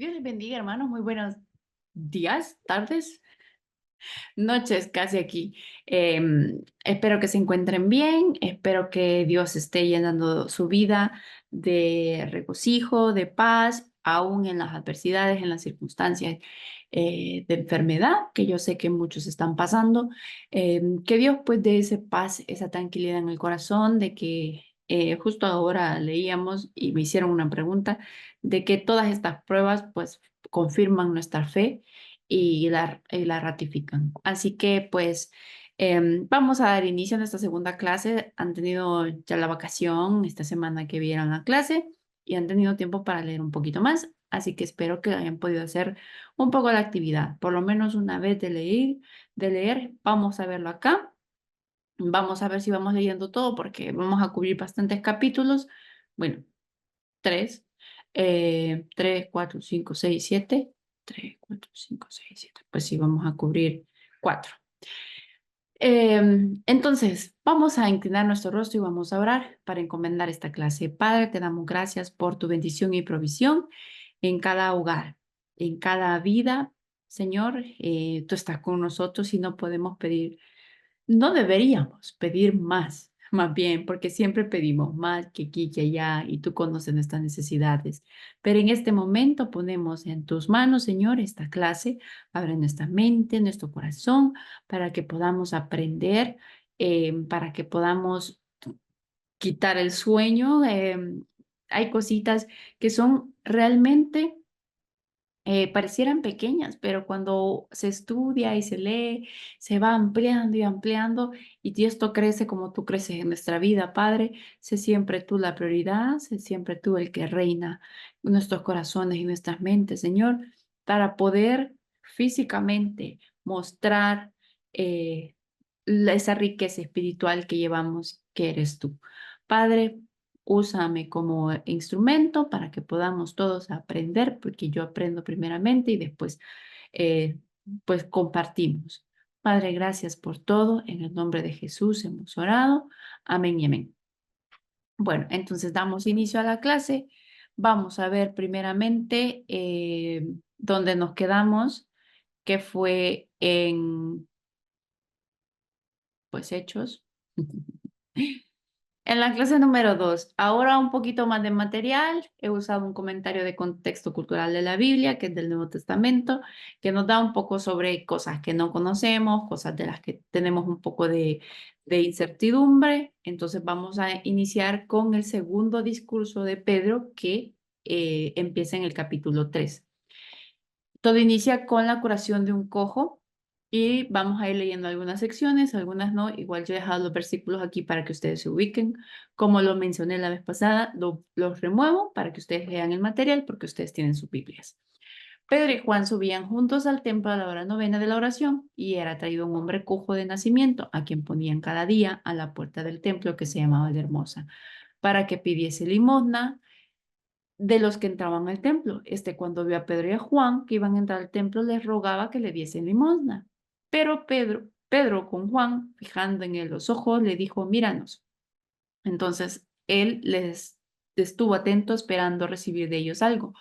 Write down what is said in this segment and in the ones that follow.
Dios les bendiga, hermanos. Muy buenos días, tardes, noches, casi aquí. Espero que se encuentren bien. Espero que Dios esté llenando su vida de regocijo, de paz, aún en las adversidades, en las circunstancias de enfermedad, que yo sé que muchos están pasando. Que Dios pues dé esa paz, esa tranquilidad en el corazón, de que justo ahora leíamos y me hicieron una pregunta de que todas estas pruebas pues confirman nuestra fe y la ratifican. Así que pues vamos a dar inicio a esta segunda clase. Han tenido ya la vacación esta semana que vieron a clase y han tenido tiempo para leer un poquito más. Así que espero que hayan podido hacer un poco la actividad, por lo menos una vez de leer. Vamos a verlo acá. Vamos a ver si vamos leyendo todo porque vamos a cubrir bastantes capítulos. Bueno, tres, 3, 4, 5, 6, 7, 3, 4, 5, 6, 7. Pues sí, vamos a cubrir 4. Entonces, vamos a inclinar nuestro rostro y vamos a orar para encomendar esta clase. Padre, te damos gracias por tu bendición y provisión en cada hogar, en cada vida. Señor, tú estás con nosotros y no podemos pedir, no deberíamos pedir más bien, porque siempre pedimos más que aquí, que allá, y tú conoces nuestras necesidades. Pero en este momento ponemos en tus manos, Señor, esta clase. Abre nuestra mente, nuestro corazón, para que podamos aprender, para que podamos quitar el sueño. Hay cositas que son realmente parecieran pequeñas, pero cuando se estudia y se lee, se va ampliando y ampliando y esto crece como tú creces en nuestra vida, Padre. Sé siempre tú la prioridad, sé siempre tú el que reina en nuestros corazones y nuestras mentes, Señor, para poder físicamente mostrar eh, esa riqueza espiritual que llevamos, que eres tú. Padre, úsame como instrumento para que podamos todos aprender, porque yo aprendo primeramente y después eh, pues compartimos. Padre, gracias por todo. En el nombre de Jesús hemos orado. Amén y amén. Bueno, entonces damos inicio a la clase. Vamos a ver primeramente dónde nos quedamos, que fue en pues Hechos. En la clase número 2, ahora un poquito más de material. He usado un comentario de contexto cultural de la Biblia, que es del Nuevo Testamento, que nos da un poco sobre cosas que no conocemos, cosas de las que tenemos un poco de incertidumbre. Entonces vamos a iniciar con el segundo discurso de Pedro, que empieza en el capítulo 3. Todo inicia con la curación de un cojo y vamos a ir leyendo algunas secciones, algunas no. Igual yo he dejado los versículos aquí para que ustedes se ubiquen. Como lo mencioné la vez pasada, los remuevo para que ustedes lean el material porque ustedes tienen sus Biblias. Pedro y Juan subían juntos al templo a la hora novena de la oración y era traído un hombre cojo de nacimiento a quien ponían cada día a la puerta del templo que se llamaba la Hermosa para que pidiese limosna de los que entraban al templo. Cuando vio a Pedro y a Juan que iban a entrar al templo, les rogaba que le diesen limosna. Pero Pedro con Juan, fijando en él los ojos, le dijo, míranos. Entonces él les estuvo atento esperando recibir de ellos algo.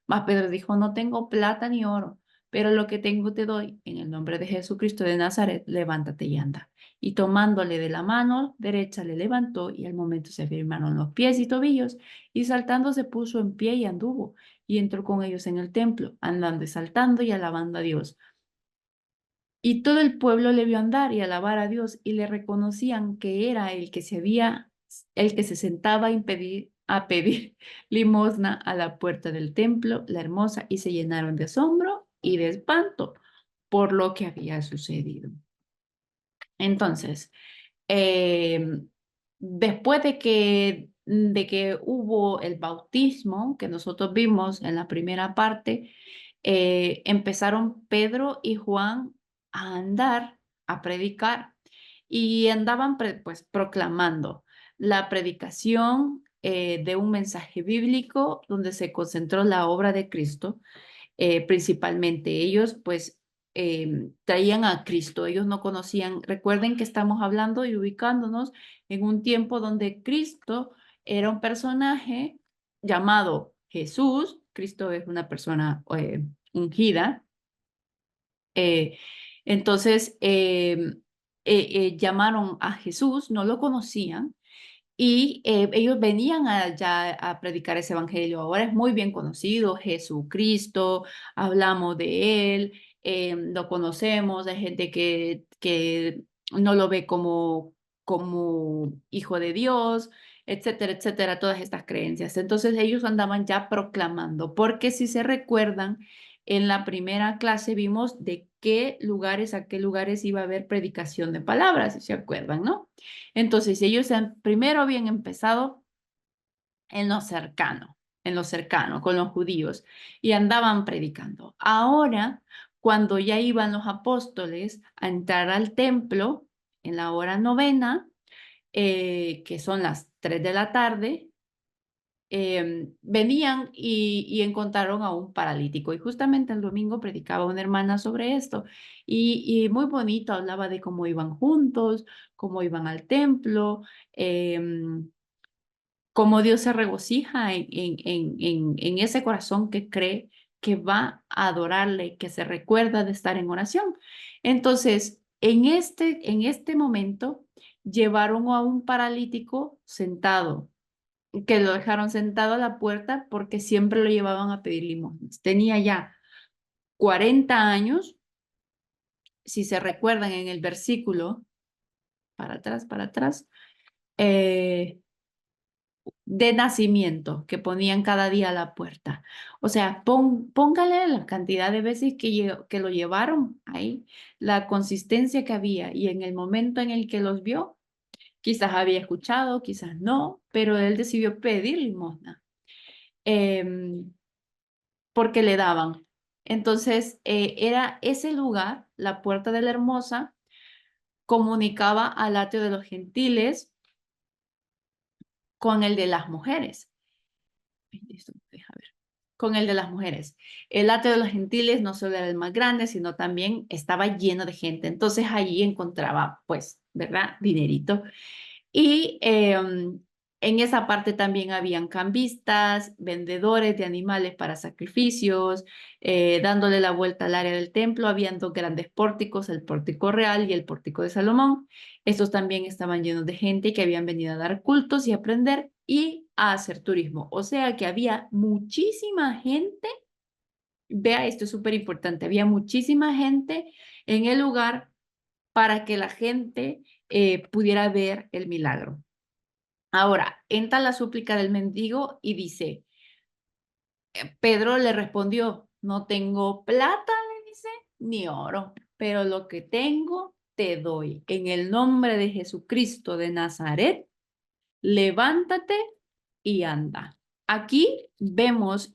Mas Pedro dijo, no tengo plata ni oro, pero lo que tengo te doy. En el nombre de Jesucristo de Nazaret, levántate y anda. Y tomándole de la mano derecha le levantó y al momento se afirmaron los pies y tobillos y saltando se puso en pie y anduvo y entró con ellos en el templo, andando y saltando y alabando a Dios. Y todo el pueblo le vio andar y alabar a Dios y le reconocían que era el que se sentaba a pedir limosna a la puerta del templo, la Hermosa, y se llenaron de asombro y de espanto por lo que había sucedido. Entonces, eh, después de que hubo el bautismo que nosotros vimos en la primera parte, empezaron Pedro y Juan a andar, a predicar y andaban pues proclamando la predicación de un mensaje bíblico donde se concentró la obra de Cristo. Principalmente ellos pues traían a Cristo, ellos no conocían. Recuerden que estamos hablando y ubicándonos en un tiempo donde Cristo era un personaje llamado Jesús, Cristo es una persona ungida. Eh, entonces, llamaron a Jesús, no lo conocían, y ellos venían ya a predicar ese evangelio. Ahora es muy bien conocido, Jesucristo, hablamos de él, lo conocemos, hay gente que no lo ve como hijo de Dios, etcétera, etcétera, todas estas creencias. Entonces ellos andaban ya proclamando, porque si se recuerdan, en la primera clase vimos de qué lugares a qué lugares iba a haber predicación de palabras, si se acuerdan, ¿no? Entonces, ellos primero habían empezado en lo cercano, con los judíos, y andaban predicando. Ahora, cuando ya iban los apóstoles a entrar al templo en la hora novena, que son las 3 de la tarde, venían y encontraron a un paralítico. Y justamente el domingo predicaba una hermana sobre esto. Y muy bonito, hablaba de cómo iban juntos, cómo iban al templo, cómo Dios se regocija en ese corazón que cree que va a adorarle, que se recuerda de estar en oración. Entonces, en este momento, llevaron a un paralítico sentado, que lo dejaron sentado a la puerta porque siempre lo llevaban a pedir limosnas. Tenía ya 40 años, si se recuerdan en el versículo, para atrás, eh, de nacimiento que ponían cada día a la puerta. O sea, póngale la cantidad de veces que lo llevaron ahí, la consistencia que había y en el momento en el que los vio, quizás había escuchado, quizás no, pero él decidió pedir limosna. Porque le daban. Entonces, era ese lugar, la puerta de la Hermosa, comunicaba al atrio de los gentiles con el de las mujeres. Esto me deja ver. Con el de las mujeres. El atrio de los gentiles no solo era el más grande, sino también estaba lleno de gente. Entonces allí encontraba, pues, ¿verdad? Dinerito. Y en esa parte también habían cambistas, vendedores de animales para sacrificios, dándole la vuelta al área del templo. Habían dos grandes pórticos, el pórtico real y el pórtico de Salomón. Estos también estaban llenos de gente que habían venido a dar cultos y aprender y a hacer turismo. O sea que había muchísima gente. Vea, esto es súper importante. Había muchísima gente en el lugar para que la gente pudiera ver el milagro. Ahora, entra la súplica del mendigo y dice, Pedro le respondió, no tengo plata, le dice, ni oro, pero lo que tengo te doy. En el nombre de Jesucristo de Nazaret, levántate y anda. Aquí vemos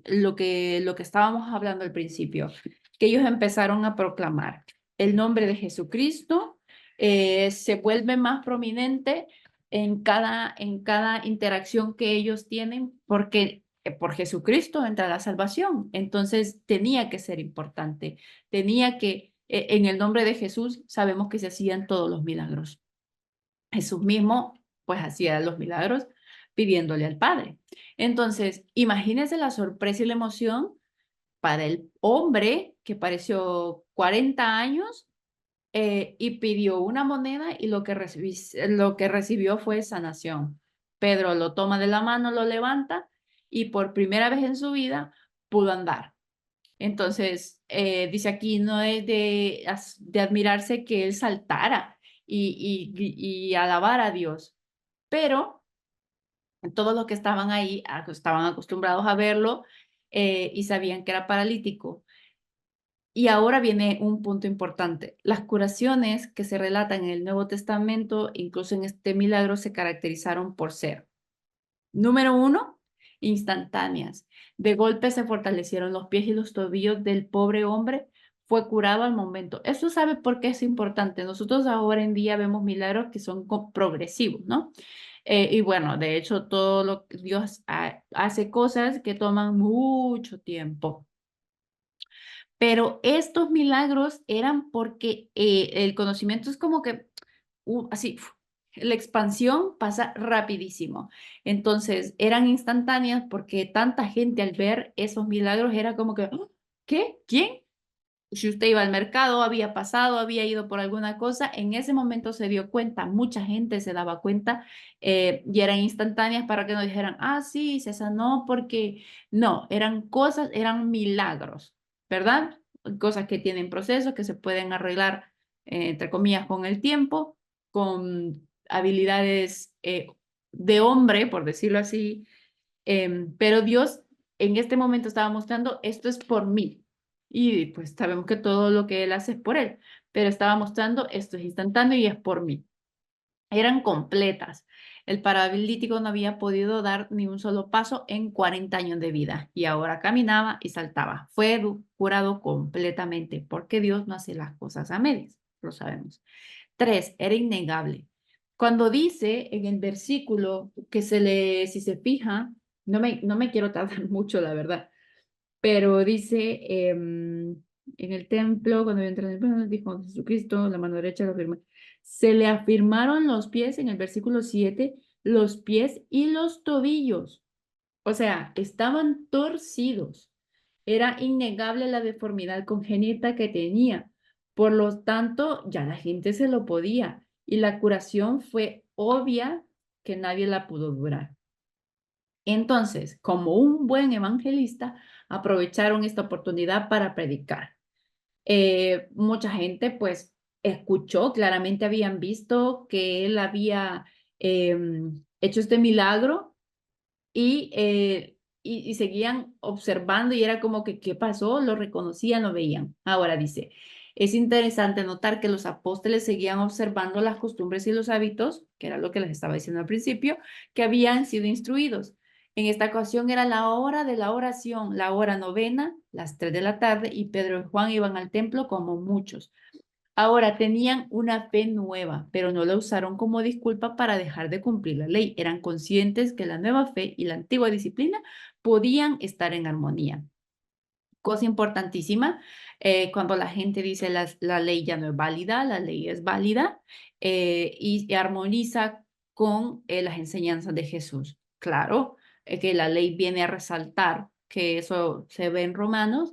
lo que estábamos hablando al principio, que ellos empezaron a proclamar el nombre de Jesucristo, se vuelve más prominente en cada interacción que ellos tienen, porque por Jesucristo entra la salvación. Entonces tenía que ser importante, en el nombre de Jesús sabemos que se hacían todos los milagros. Jesús mismo, pues hacía los milagros pidiéndole al Padre. Entonces, imagínense la sorpresa y la emoción para el hombre que pareció 40 años y pidió una moneda y lo que recibió fue sanación. Pedro lo toma de la mano, lo levanta y por primera vez en su vida pudo andar. Entonces, dice aquí, no es de admirarse que él saltara y alabar a Dios, pero todos los que estaban ahí estaban acostumbrados a verlo y sabían que era paralítico. Y ahora viene un punto importante. Las curaciones que se relatan en el Nuevo Testamento, incluso en este milagro, se caracterizaron por ser: número uno, instantáneas. De golpe se fortalecieron los pies y los tobillos del pobre hombre. Fue curado al momento. Eso sabe por qué es importante. Nosotros ahora en día vemos milagros que son progresivos, ¿no? Y bueno, de hecho, Dios hace cosas que toman mucho tiempo. Pero estos milagros eran porque el conocimiento es como que así, la expansión pasa rapidísimo. Entonces, eran instantáneas porque tanta gente al ver esos milagros era como que, "¿Ah? ¿Qué? ¿Quién?". Si usted iba al mercado, había pasado, había ido por alguna cosa, en ese momento se dio cuenta, mucha gente se daba cuenta y eran instantáneas para que no dijeran, ah, sí, se sanó porque no, eran cosas, eran milagros, ¿verdad? Cosas que tienen procesos, que se pueden arreglar, entre comillas, con el tiempo, con habilidades de hombre, por decirlo así, pero Dios en este momento estaba mostrando, esto es por mí. Y pues sabemos que todo lo que Él hace es por Él, pero estaba mostrando, esto es instantáneo y es por mí. Eran completas. El paralítico no había podido dar ni un solo paso en 40 años de vida y ahora caminaba y saltaba. Fue curado completamente porque Dios no hace las cosas a medias, lo sabemos. 3, era innegable. Cuando dice en el versículo que si se fija, no me quiero tardar mucho, la verdad, pero dice en el templo, cuando entra en el templo, dijo Jesucristo, la mano derecha lo afirma. Se le afirmaron los pies en el versículo 7, los pies y los tobillos. O sea, estaban torcidos. Era innegable la deformidad congénita que tenía. Por lo tanto, ya la gente se lo podía. Y la curación fue obvia que nadie la pudo durar. Entonces, como un buen evangelista, aprovecharon esta oportunidad para predicar. Mucha gente, pues, escuchó, claramente habían visto que él había hecho este milagro y seguían observando y era como que, ¿qué pasó? Lo reconocían, lo veían. Ahora dice, es interesante notar que los apóstoles seguían observando las costumbres y los hábitos, que era lo que les estaba diciendo al principio, que habían sido instruidos. En esta ocasión era la hora de la oración, la hora novena, las 3 de la tarde, y Pedro y Juan iban al templo como muchos. Ahora tenían una fe nueva, pero no la usaron como disculpa para dejar de cumplir la ley. Eran conscientes que la nueva fe y la antigua disciplina podían estar en armonía. Cosa importantísima, cuando la gente dice la ley ya no es válida, la ley es válida y armoniza con las enseñanzas de Jesús. Claro, que la ley viene a resaltar, que eso se ve en Romanos,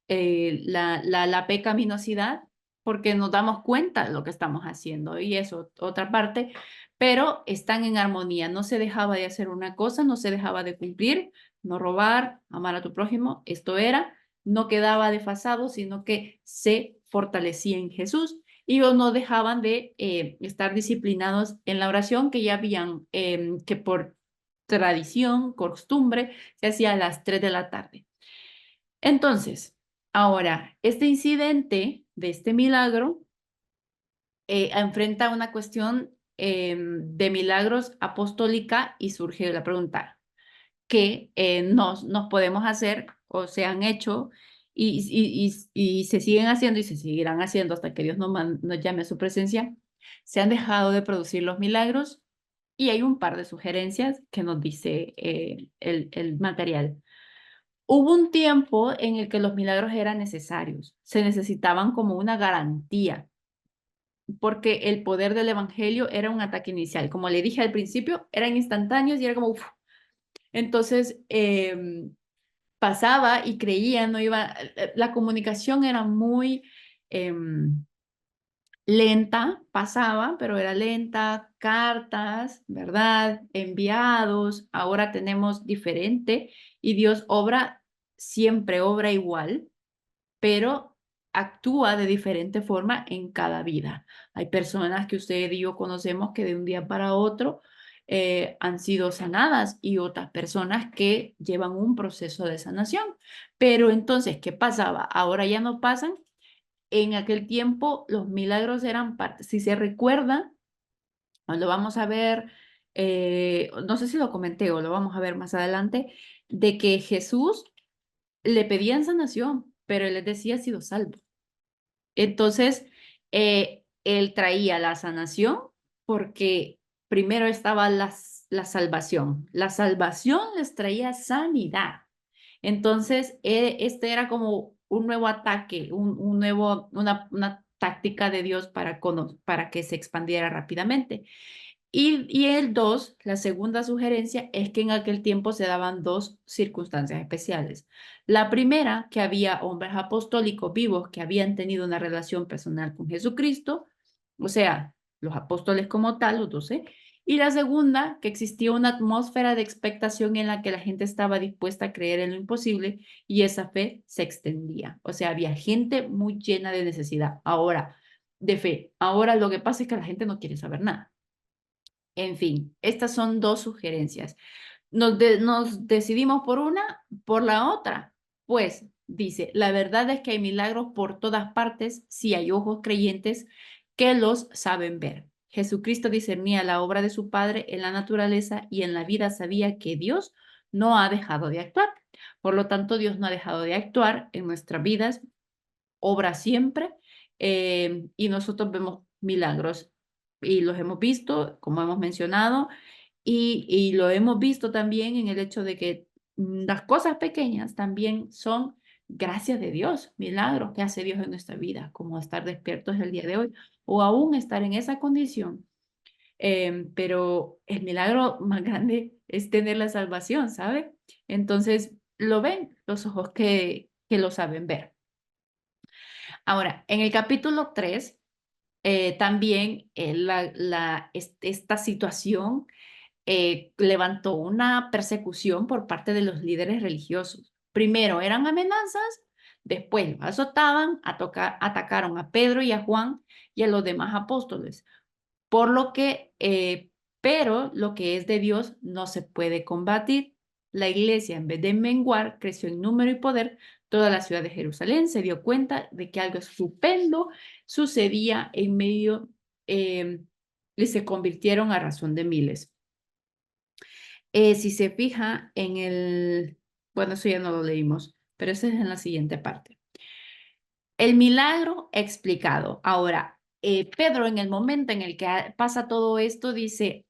la pecaminosidad, porque nos damos cuenta de lo que estamos haciendo y eso, otra parte, pero están en armonía, no se dejaba de hacer una cosa, no se dejaba de cumplir, no robar, amar a tu prójimo, esto era, no quedaba desfasado, sino que se fortalecía en Jesús y no dejaban de estar disciplinados en la oración que ya habían, que por tradición, costumbre, se hacía a las 3 de la tarde. Entonces, ahora, este incidente de este milagro enfrenta una cuestión de milagros apostólica y surge la pregunta, que nos podemos hacer o se han hecho y se siguen haciendo y se seguirán haciendo hasta que Dios nos llame a su presencia, se han dejado de producir los milagros y hay un par de sugerencias que nos dice el material. Hubo un tiempo en el que los milagros eran necesarios, se necesitaban como una garantía, porque el poder del evangelio era un ataque inicial. Como le dije al principio, eran instantáneos y era como, uf. Entonces, pasaba y creía, no iba, la comunicación era muy lenta, pasaba, pero era lenta, cartas, ¿verdad? Enviados, ahora tenemos diferente y Dios siempre obra igual, pero actúa de diferente forma en cada vida. Hay personas que usted y yo conocemos que de un día para otro han sido sanadas y otras personas que llevan un proceso de sanación. Pero entonces, ¿qué pasaba? Ahora ya no pasan. En aquel tiempo los milagros eran parte. Si se recuerda, lo vamos a ver, no sé si lo comenté o lo vamos a ver más adelante, de que Jesús le pedían sanación, pero él les decía, ha sido salvo. Entonces, él traía la sanación porque primero estaba la salvación. La salvación les traía sanidad. Entonces, este era como un nuevo ataque, una táctica de Dios para que se expandiera rápidamente. Y el dos, la segunda sugerencia es que en aquel tiempo se daban dos circunstancias especiales. La primera, que había hombres apostólicos vivos que habían tenido una relación personal con Jesucristo, o sea, los apóstoles como tal, los 12. Y la segunda, que existía una atmósfera de expectación en la que la gente estaba dispuesta a creer en lo imposible y esa fe se extendía. O sea, había gente muy llena de necesidad. Ahora, de fe. Ahora lo que pasa es que la gente no quiere saber nada. En fin, estas son dos sugerencias. Nos decidimos por una, por la otra. Pues dice, la verdad es que hay milagros por todas partes si hay ojos creyentes que los saben ver. Jesucristo discernía la obra de su Padre en la naturaleza y en la vida sabía que Dios no ha dejado de actuar. Por lo tanto, Dios no ha dejado de actuar en nuestras vidas, obra siempre, y nosotros vemos milagros y los hemos visto, como hemos mencionado, y lo hemos visto también en el hecho de que las cosas pequeñas también son gracias de Dios, milagros que hace Dios en nuestra vida, como estar despiertos el día de hoy o aún estar en esa condición. Pero el milagro más grande es tener la salvación, ¿sabe? Entonces, lo ven los ojos que lo saben ver. Ahora, en el capítulo 3 también esta situación levantó una persecución por parte de los líderes religiosos. Primero eran amenazas, después los azotaban, atacaron a Pedro y a Juan y a los demás apóstoles. Por lo que, pero lo que es de Dios no se puede combatir. La iglesia, en vez de menguar, creció en número y poder. Toda la ciudad de Jerusalén se dio cuenta de que algo estupendo sucedía en medio y se convirtieron a razón de miles. Si se fija en bueno, eso ya no lo leímos, pero eso es en la siguiente parte. El milagro explicado. Ahora, Pedro, en el momento en el que pasa todo esto, dice,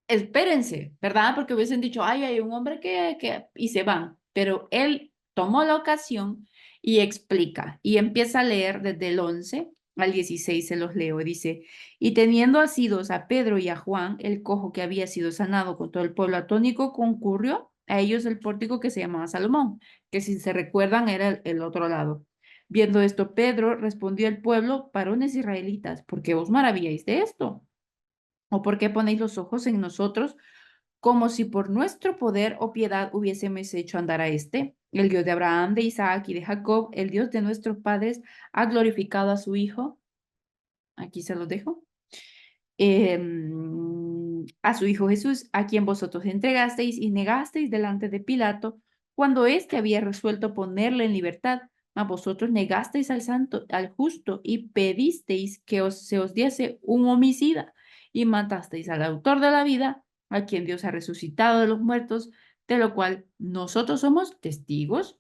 espérense, ¿verdad? Porque hubiesen dicho, ay, hay un hombre y se van. Pero él tomó la ocasión y explica y empieza a leer desde el 11 al 16, se los leo. Dice, y teniendo asidos a Pedro y a Juan, el cojo que había sido sanado con todo el pueblo atónico, concurrió a ellos el pórtico que se llamaba Salomón, que si se recuerdan era el otro lado. Viendo esto, Pedro respondió al pueblo, varones israelitas, ¿por qué os maravilláis de esto? ¿O por qué ponéis los ojos en nosotros como si por nuestro poder o piedad hubiésemos hecho andar a este? El Dios de Abraham, de Isaac y de Jacob, el Dios de nuestros padres, ha glorificado a su Hijo. Aquí se los dejo. A su Hijo Jesús, a quien vosotros entregasteis y negasteis delante de Pilato, cuando éste había resuelto ponerle en libertad. A vosotros negasteis al santo, al justo, y pedisteis que se os diese un homicida, y matasteis al autor de la vida, a quien Dios ha resucitado de los muertos, de lo cual nosotros somos testigos.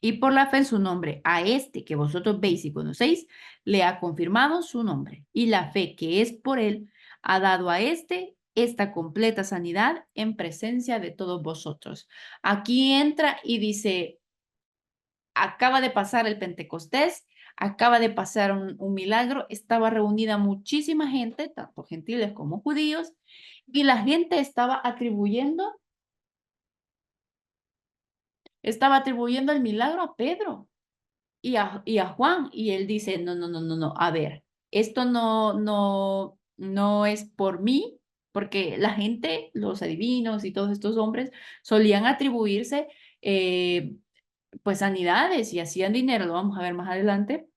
Y por la fe en su nombre, a este que vosotros veis y conocéis, le ha confirmado su nombre. Y la fe que es por él ha dado a este esta completa sanidad en presencia de todos vosotros. Aquí entra y dice, acaba de pasar el Pentecostés, acaba de pasar un milagro, estaba reunida muchísima gente, tanto gentiles como judíos, y la gente estaba atribuyendo el milagro a Pedro y a Juan, y él dice, no, no, no, no, no, a ver, esto no es por mí, porque la gente, los adivinos y todos estos hombres solían atribuirse pues sanidades y hacían dinero, lo vamos a ver más adelante,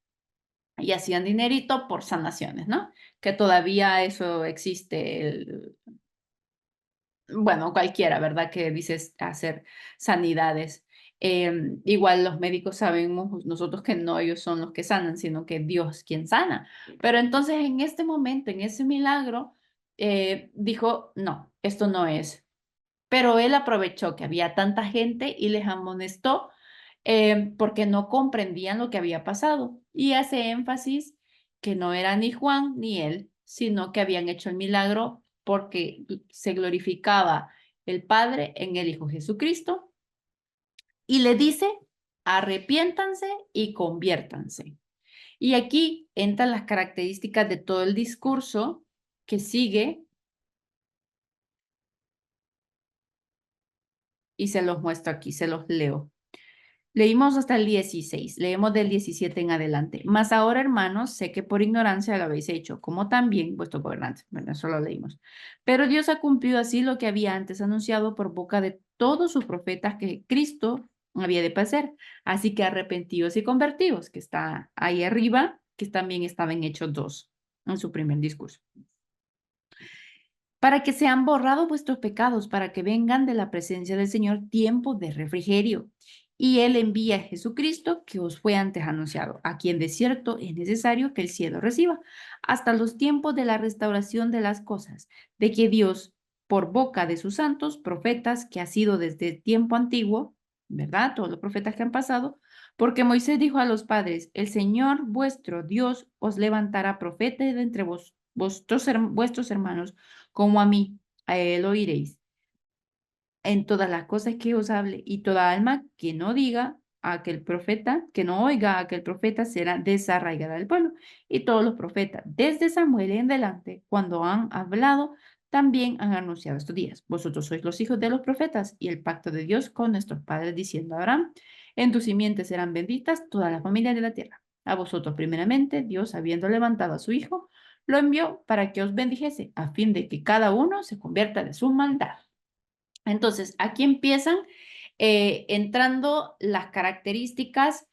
y hacían dinerito por sanaciones, ¿no? Que todavía eso existe, bueno, cualquiera, ¿verdad? Que dices hacer sanidades. Igual los médicos sabemos nosotros que no ellos son los que sanan, sino que Dios quien sana. Pero entonces en este momento, en ese milagro, dijo, no, esto no es. Pero él aprovechó que había tanta gente y les amonestó porque no comprendían lo que había pasado. Y hace énfasis que no era ni Juan ni él, sino que habían hecho el milagro porque se glorificaba el Padre en el Hijo Jesucristo. Y le dice, arrepiéntanse y conviértanse. Y aquí entran las características de todo el discurso que sigue y se los muestro aquí, se los leo. Leímos hasta el 16, leemos del 17 en adelante. Mas ahora, hermanos, sé que por ignorancia lo habéis hecho, como también vuestro gobernante. Bueno, eso lo leímos. Pero Dios ha cumplido así lo que había antes anunciado por boca de todos sus profetas que Cristo había de padecer. Así que arrepentidos y convertidos, que está ahí arriba, que también estaba en Hechos 2, en su primer discurso, para que sean borrados vuestros pecados, para que vengan de la presencia del Señor tiempos de refrigerio. Y Él envía a Jesucristo, que os fue antes anunciado, a quien de cierto es necesario que el cielo reciba, hasta los tiempos de la restauración de las cosas, de que Dios, por boca de sus santos profetas, que ha sido desde el tiempo antiguo, ¿verdad? Todos los profetas que han pasado, porque Moisés dijo a los padres, el Señor vuestro Dios os levantará profeta de entre vuestros hermanos, como a mí, a él oiréis en todas las cosas que os hable, y toda alma que no diga a aquel profeta, que no oiga a aquel profeta, será desarraigada del pueblo. Y todos los profetas, desde Samuel en adelante, cuando han hablado, también han anunciado estos días. Vosotros sois los hijos de los profetas y el pacto de Dios con nuestros padres, diciendo a Abraham, en tu simiente serán benditas todas las familias de la tierra. A vosotros primeramente, Dios, habiendo levantado a su Hijo, lo envió para que os bendijese, a fin de que cada uno se convierta de su maldad. Entonces, aquí empiezan entrando las características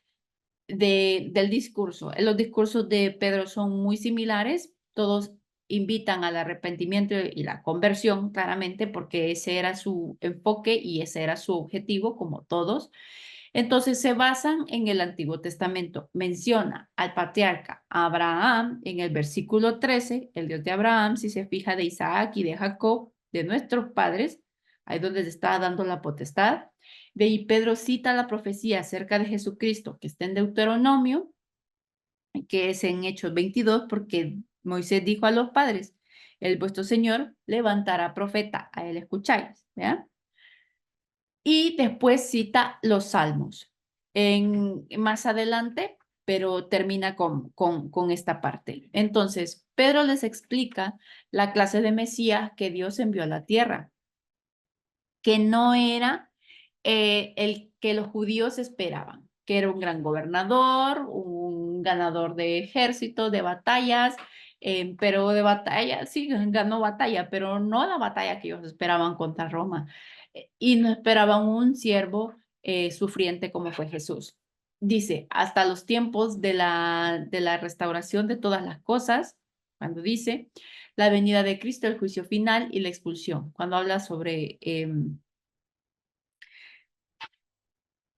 del discurso. Los discursos de Pedro son muy similares, todos invitan al arrepentimiento y la conversión, claramente, porque ese era su enfoque y ese era su objetivo, como todos. Entonces se basan en el Antiguo Testamento. Menciona al patriarca Abraham en el versículo 13, el Dios de Abraham, si se fija, de Isaac y de Jacob, de nuestros padres, ahí donde se está dando la potestad. De ahí Pedro cita la profecía acerca de Jesucristo que está en Deuteronomio, que es en Hechos 22, porque Moisés dijo a los padres, el vuestro Señor levantará profeta, a él escucháis, ¿ya? Y después cita los salmos más adelante, pero termina con esta parte. Entonces, Pedro les explica la clase de Mesías que Dios envió a la tierra, que no era el que los judíos esperaban, que era un gran gobernador, un ganador de ejércitos, de batallas, pero de batalla, sí, ganó batalla, pero no la batalla que ellos esperaban contra Roma. Y no esperaban un siervo sufriente como fue Jesús. Dice, hasta los tiempos de la restauración de todas las cosas, cuando dice, la venida de Cristo, el juicio final y la expulsión, cuando habla sobre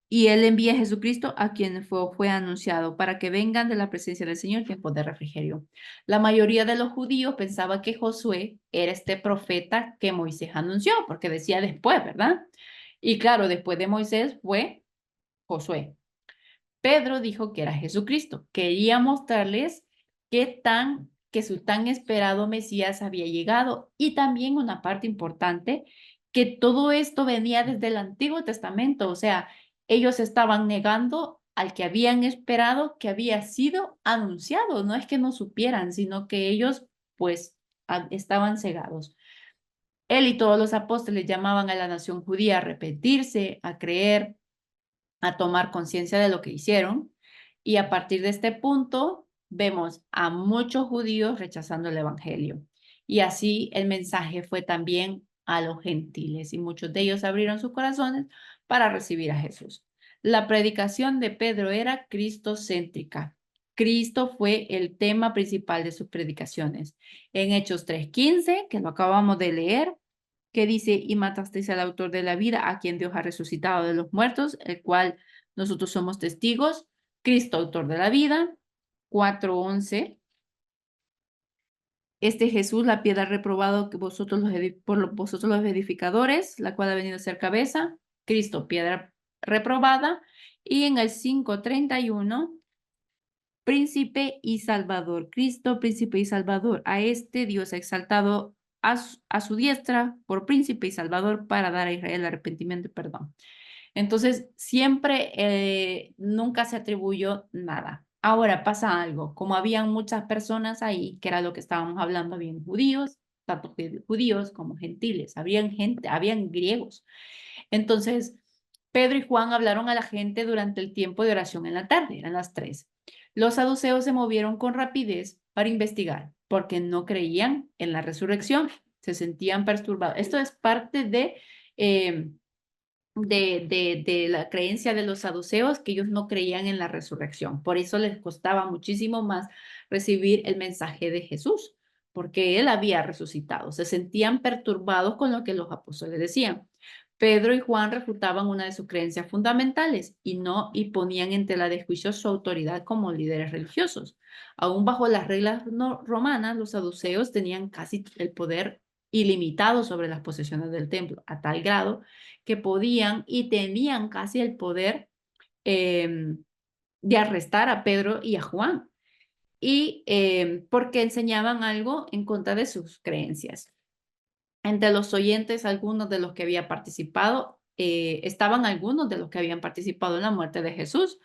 y él envía a Jesucristo a quien fue anunciado para que vengan de la presencia del Señor tiempos de refrigerio. La mayoría de los judíos pensaba que Josué era este profeta que Moisés anunció, porque decía después, ¿verdad? Y claro, después de Moisés fue Josué. Pedro dijo que era Jesucristo. Quería mostrarles que su tan esperado Mesías había llegado y también una parte importante, que todo esto venía desde el Antiguo Testamento, o sea, ellos estaban negando al que habían esperado que había sido anunciado, no es que no supieran, sino que ellos pues estaban cegados. Él y todos los apóstoles llamaban a la nación judía a arrepentirse, a creer, a tomar conciencia de lo que hicieron. Y a partir de este punto vemos a muchos judíos rechazando el evangelio. Y así el mensaje fue también a los gentiles y muchos de ellos abrieron sus corazones para recibir a Jesús. La predicación de Pedro era cristocéntrica. Cristo fue el tema principal de sus predicaciones. En Hechos 3:15, que lo acabamos de leer, que dice, y matasteis al autor de la vida, a quien Dios ha resucitado de los muertos, el cual nosotros somos testigos, Cristo, autor de la vida. 4:11, este Jesús, la piedra reprobado que vosotros los edificadores, la cual ha venido a ser cabeza, Cristo, piedra reprobada. Y en el 5:31, príncipe y salvador, Cristo, príncipe y salvador. A este Dios ha exaltado a su diestra por príncipe y salvador para dar a Israel arrepentimiento y perdón. Entonces, siempre, nunca se atribuyó nada. Ahora pasa algo, como habían muchas personas ahí, que era lo que estábamos hablando, habían judíos, tanto judíos como gentiles, habían gente, habían griegos. Entonces, Pedro y Juan hablaron a la gente durante el tiempo de oración en la tarde, eran las 3. Los saduceos se movieron con rapidez para investigar, porque no creían en la resurrección, se sentían perturbados. Esto es parte eh, de la creencia de los saduceos, que ellos no creían en la resurrección. Por eso les costaba muchísimo más recibir el mensaje de Jesús, porque él había resucitado. Se sentían perturbados con lo que los apóstoles decían. Pedro y Juan refutaban una de sus creencias fundamentales y ponían en tela de juicio su autoridad como líderes religiosos. Aún bajo las reglas romanas, los saduceos tenían casi el poder ilimitado sobre las posesiones del templo, a tal grado que podían y tenían casi el poder eh, de arrestar a Pedro y a Juan, y porque enseñaban algo en contra de sus creencias. Entre los oyentes, algunos de los que habían participado, estaban algunos de los que habían participado en la muerte de Jesús.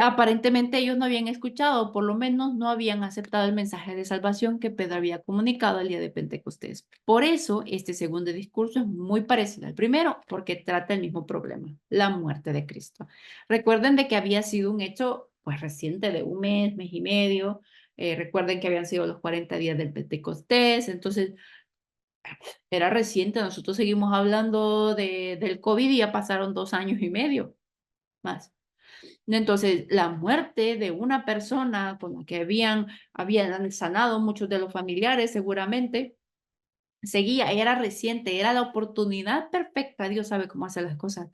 Aparentemente ellos no habían escuchado, por lo menos no habían aceptado el mensaje de salvación que Pedro había comunicado el día de Pentecostés. Por eso, este segundo discurso es muy parecido al primero, porque trata el mismo problema, la muerte de Cristo. Recuerden de que había sido un hecho pues reciente de un mes, mes y medio. Recuerden que habían sido los 40 días del Pentecostés, entonces era reciente. Nosotros seguimos hablando del COVID y ya pasaron 2 años y medio más. Entonces, la muerte de una persona con la que habían sanado muchos de los familiares seguramente, seguía, era reciente, era la oportunidad perfecta, Dios sabe cómo hacer las cosas,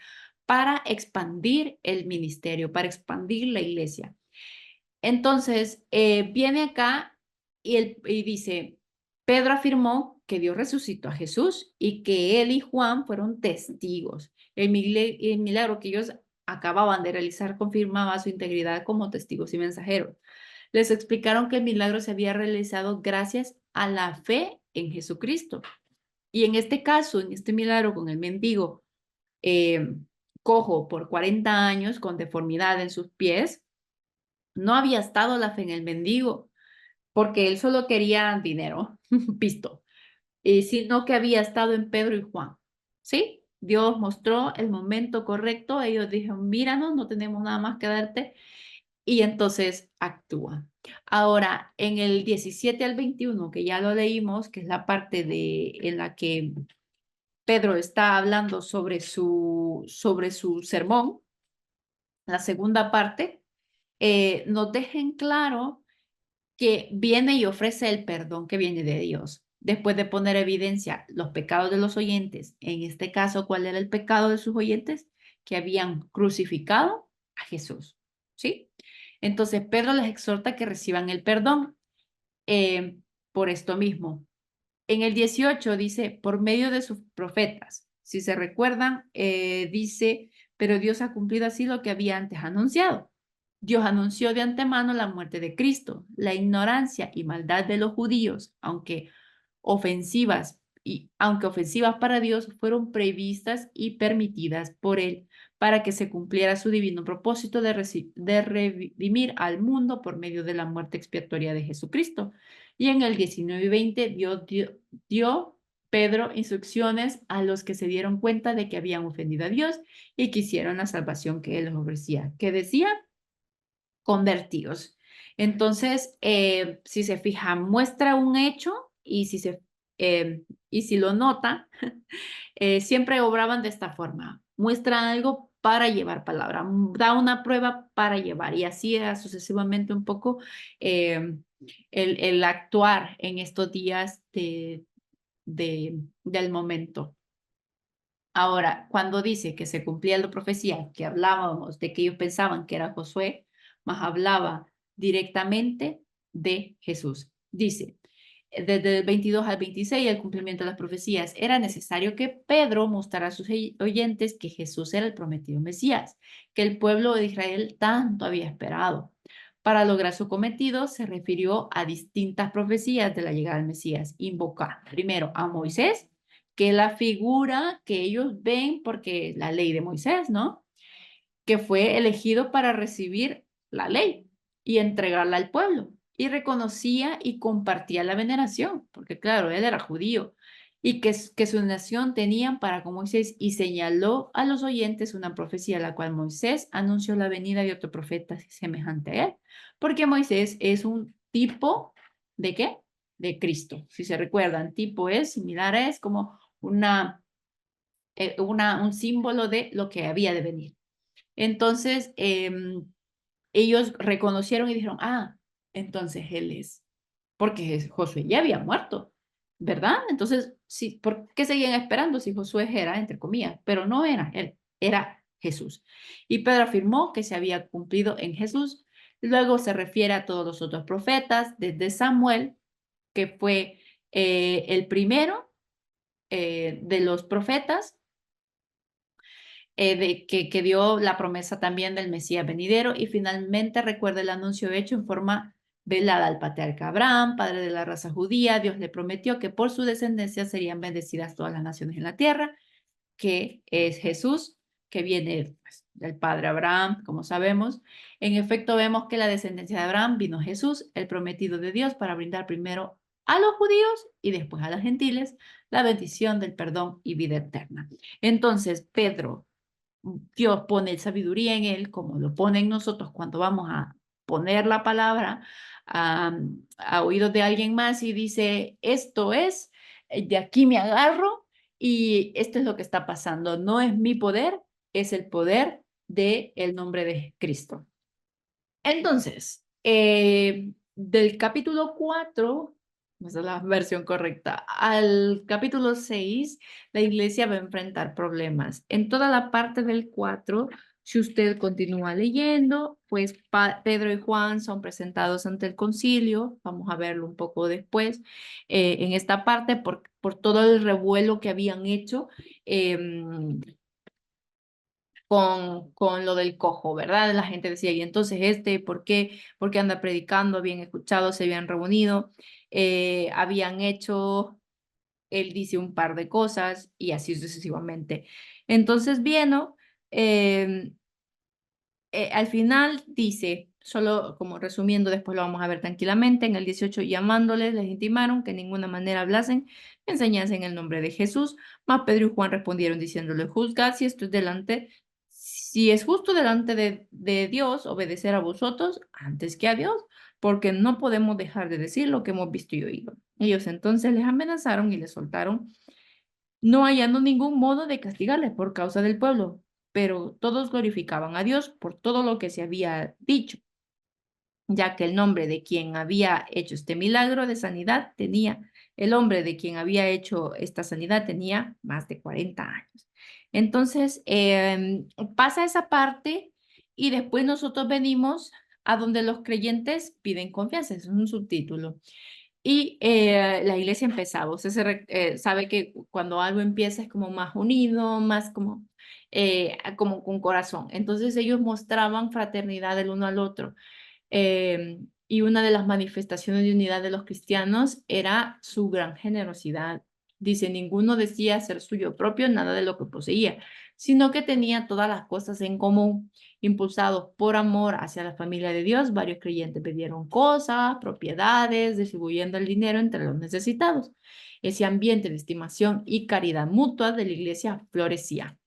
para expandir el ministerio, para expandir la iglesia. Entonces, viene acá y dice, Pedro afirmó que Dios resucitó a Jesús y que él y Juan fueron testigos. El milagro que ellos acababan de realizar confirmaba su integridad como testigos y mensajeros. Les explicaron que el milagro se había realizado gracias a la fe en Jesucristo. Y en este caso, en este milagro con el mendigo eh, cojo por 40 años con deformidad en sus pies, no había estado la fe en el mendigo, porque él solo quería dinero, pisto, sino que había estado en Pedro y Juan. ¿Sí? Dios mostró el momento correcto, ellos dijeron, míranos, no tenemos nada más que darte, y entonces actúa. Ahora, en el 17 al 21, que ya lo leímos, que es la parte en la que Pedro está hablando sobre su sermón, la segunda parte, nos dejen claro que viene y ofrece el perdón que viene de Dios. Después de poner evidencia los pecados de los oyentes, en este caso, ¿cuál era el pecado de sus oyentes? Que habían crucificado a Jesús. ¿Sí? Entonces, Pedro les exhorta que reciban el perdón eh, por esto mismo. En el 18 dice, por medio de sus profetas. Si se recuerdan, dice, pero Dios ha cumplido así lo que había antes anunciado. Dios anunció de antemano la muerte de Cristo, la ignorancia y maldad de los judíos, aunque ofensivas para Dios, fueron previstas y permitidas por Él para que se cumpliera su divino propósito de redimir al mundo por medio de la muerte expiatoria de Jesucristo. Y en el 19 y 20 dio Pedro instrucciones a los que se dieron cuenta de que habían ofendido a Dios y quisieron la salvación que Él les ofrecía. ¿Qué decía? Convertidos. Entonces, si se fija, muestra un hecho y si lo nota, siempre obraban de esta forma. Muestra algo para llevar palabra, da una prueba para llevar, y así era sucesivamente un poco eh, el actuar en estos días del momento. Ahora, cuando dice que se cumplía la profecía, que hablábamos de que ellos pensaban que era Josué, más hablaba directamente de Jesús. Dice, desde el 22 al 26, el cumplimiento de las profecías, era necesario que Pedro mostrara a sus oyentes que Jesús era el prometido Mesías, que el pueblo de Israel tanto había esperado. Para lograr su cometido, se refirió a distintas profecías de la llegada del Mesías. Invoca primero a Moisés, que es la figura que ellos ven porque la ley de Moisés, ¿no? Que fue elegido para recibir la ley. y entregarla al pueblo. Y reconocía y compartía la veneración, porque claro, él era judío, y que su nación tenían para con Moisés, y señaló a los oyentes una profecía, la cual Moisés anunció la venida de otro profeta semejante a él, porque Moisés es un tipo ¿de qué? De Cristo. Si se recuerdan, tipo es similar, es como un símbolo de lo que había de venir. Entonces, ellos reconocieron y dijeron, ah, entonces él es, porque Josué ya había muerto, ¿verdad? Entonces, sí, ¿por qué seguían esperando si Josué era, entre comillas? Pero no era él, era Jesús. Y Pedro afirmó que se había cumplido en Jesús. Luego se refiere a todos los otros profetas, desde Samuel, que fue el primero de los profetas, que dio la promesa también del Mesías venidero, y finalmente recuerda el anuncio hecho en forma velada al patriarca Abraham, padre de la raza judía. Dios le prometió que por su descendencia serían bendecidas todas las naciones en la tierra, que es Jesús, que viene pues, del padre Abraham, como sabemos. En efecto, vemos que la descendencia de Abraham vino Jesús, el prometido de Dios, para brindar primero a los judíos y después a los gentiles la bendición del perdón y vida eterna. Entonces, Pedro, Dios pone sabiduría en él, como lo pone en nosotros cuando vamos a poner la palabra a oídos de alguien más y dice, esto es, de aquí me agarro y esto es lo que está pasando. No es mi poder, es el poder del nombre de Cristo. Entonces, del capítulo 4, esa es la versión correcta, al capítulo 6, la iglesia va a enfrentar problemas. En toda la parte del 4, si usted continúa leyendo, pues Pedro y Juan son presentados ante el concilio, vamos a verlo un poco después, en esta parte por todo el revuelo que habían hecho. Con lo del cojo, ¿verdad? La gente decía, y entonces ¿por qué? ¿Por qué anda predicando? Habían escuchado, se habían reunido, habían hecho, él dice un par de cosas y así sucesivamente. Entonces, bien, ¿no? Al final dice, solo como resumiendo, después lo vamos a ver tranquilamente, en el 18, llamándoles, les intimaron que en ninguna manera hablasen, enseñasen el nombre de Jesús, mas Pedro y Juan respondieron diciéndole, juzgad si es justo delante de Dios obedecer a vosotros antes que a Dios, porque no podemos dejar de decir lo que hemos visto y oído. Ellos entonces les amenazaron y les soltaron, no hallando ningún modo de castigarles por causa del pueblo, pero todos glorificaban a Dios por todo lo que se había dicho, ya que el nombre de quien había hecho este milagro de sanidad el hombre de quien había hecho esta sanidad tenía más de 40 años. Entonces, pasa esa parte y después nosotros venimos a donde los creyentes piden confianza, es un subtítulo. Y la iglesia empezaba, usted sabe que cuando algo empieza es como más unido, más como con corazón. Entonces ellos mostraban fraternidad del uno al otro. Y una de las manifestaciones de unidad de los cristianos era su gran generosidad. Dice, ninguno decía ser suyo propio nada de lo que poseía, sino que tenía todas las cosas en común. Impulsados por amor hacia la familia de Dios, varios creyentes pidieron cosas, propiedades, distribuyendo el dinero entre los necesitados. Ese ambiente de estimación y caridad mutua de la iglesia florecía.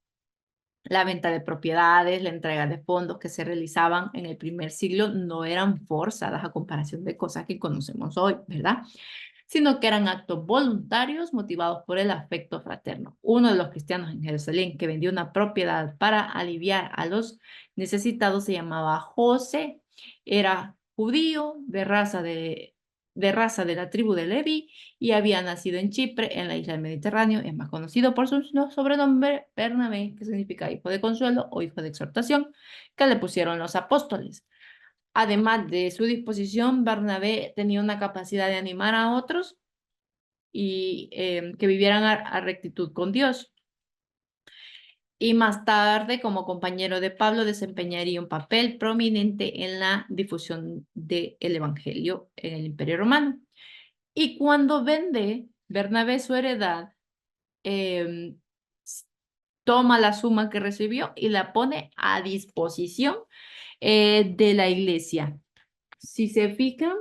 La venta de propiedades, la entrega de fondos que se realizaban en el primer siglo no eran forzadas a comparación de cosas que conocemos hoy, ¿verdad? Sino que eran actos voluntarios motivados por el afecto fraterno. Uno de los cristianos en Jerusalén que vendió una propiedad para aliviar a los necesitados se llamaba José, era judío de raza de la tribu de Leví y había nacido en Chipre, en la isla del Mediterráneo. Es más conocido por su sobrenombre Bernabé, que significa hijo de consuelo o hijo de exhortación, que le pusieron los apóstoles. Además de su disposición, Bernabé tenía una capacidad de animar a otros y que vivieran a rectitud con Dios. Y más tarde, como compañero de Pablo, desempeñaría un papel prominente en la difusión del Evangelio en el Imperio Romano. Y cuando vende Bernabé su heredad, eh, toma la suma que recibió y la pone a disposición de la iglesia. si se fijan,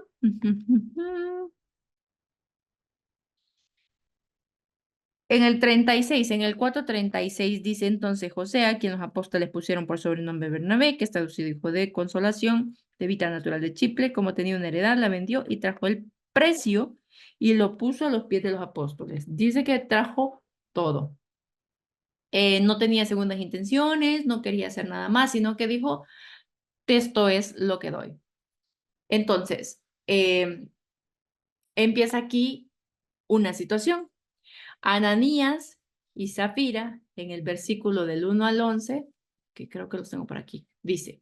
en el 36, en el 4:36 dice entonces José, a quien los apóstoles pusieron por sobrenombre Bernabé, que es traducido hijo de consolación, de vida natural de Chipre, como tenía una heredad, la vendió y trajo el precio y lo puso a los pies de los apóstoles. Dice que trajo todo. No tenía segundas intenciones, no quería hacer nada más, sino que dijo, esto es lo que doy. Entonces, empieza aquí una situación. Ananías y Zafira, en el versículo del 1 al 11, que creo que los tengo por aquí, dice,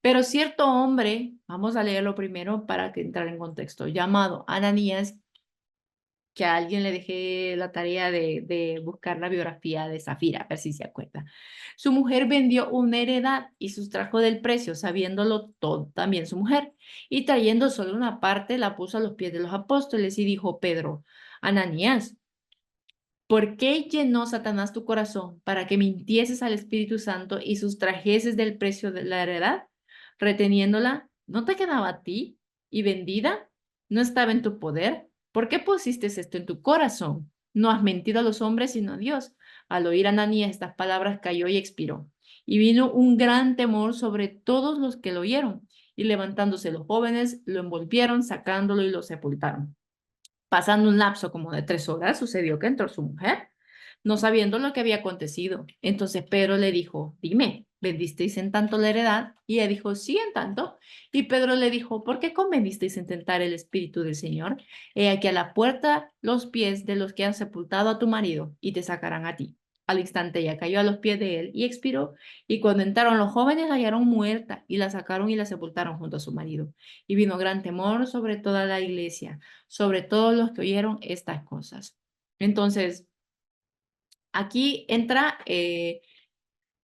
pero cierto hombre, vamos a leerlo primero para que entrar en contexto, llamado Ananías, que a alguien le dejé la tarea de buscar la biografía de Zafira, a ver si se acuerda. Su mujer vendió una heredad y sustrajo del precio, sabiéndolo todo también su mujer, y trayendo solo una parte, la puso a los pies de los apóstoles y dijo Pedro, Ananías, ¿por qué llenó Satanás tu corazón para que mintieses al Espíritu Santo y sustrajeses del precio de la heredad? Reteniéndola, ¿no te quedaba a ti? ¿Y vendida? ¿No estaba en tu poder? ¿Por qué pusiste esto en tu corazón? No has mentido a los hombres, sino a Dios. Al oír Ananías estas palabras, cayó y expiró. Y vino un gran temor sobre todos los que lo oyeron. Y levantándose los jóvenes, lo envolvieron, sacándolo y lo sepultaron. Pasando un lapso como de 3 horas, sucedió que entró su mujer, no sabiendo lo que había acontecido. Entonces Pedro le dijo, dime, ¿vendisteis en tanto la heredad? Y ella dijo, sí, en tanto. Y Pedro le dijo, ¿por qué convenisteis en tentar el Espíritu del Señor? He aquí a la puerta los pies de los que han sepultado a tu marido y te sacarán a ti. Al instante ella cayó a los pies de él y expiró. Y cuando entraron los jóvenes, la hallaron muerta y la sacaron y la sepultaron junto a su marido. Y vino gran temor sobre toda la iglesia, sobre todos los que oyeron estas cosas. Entonces, aquí entra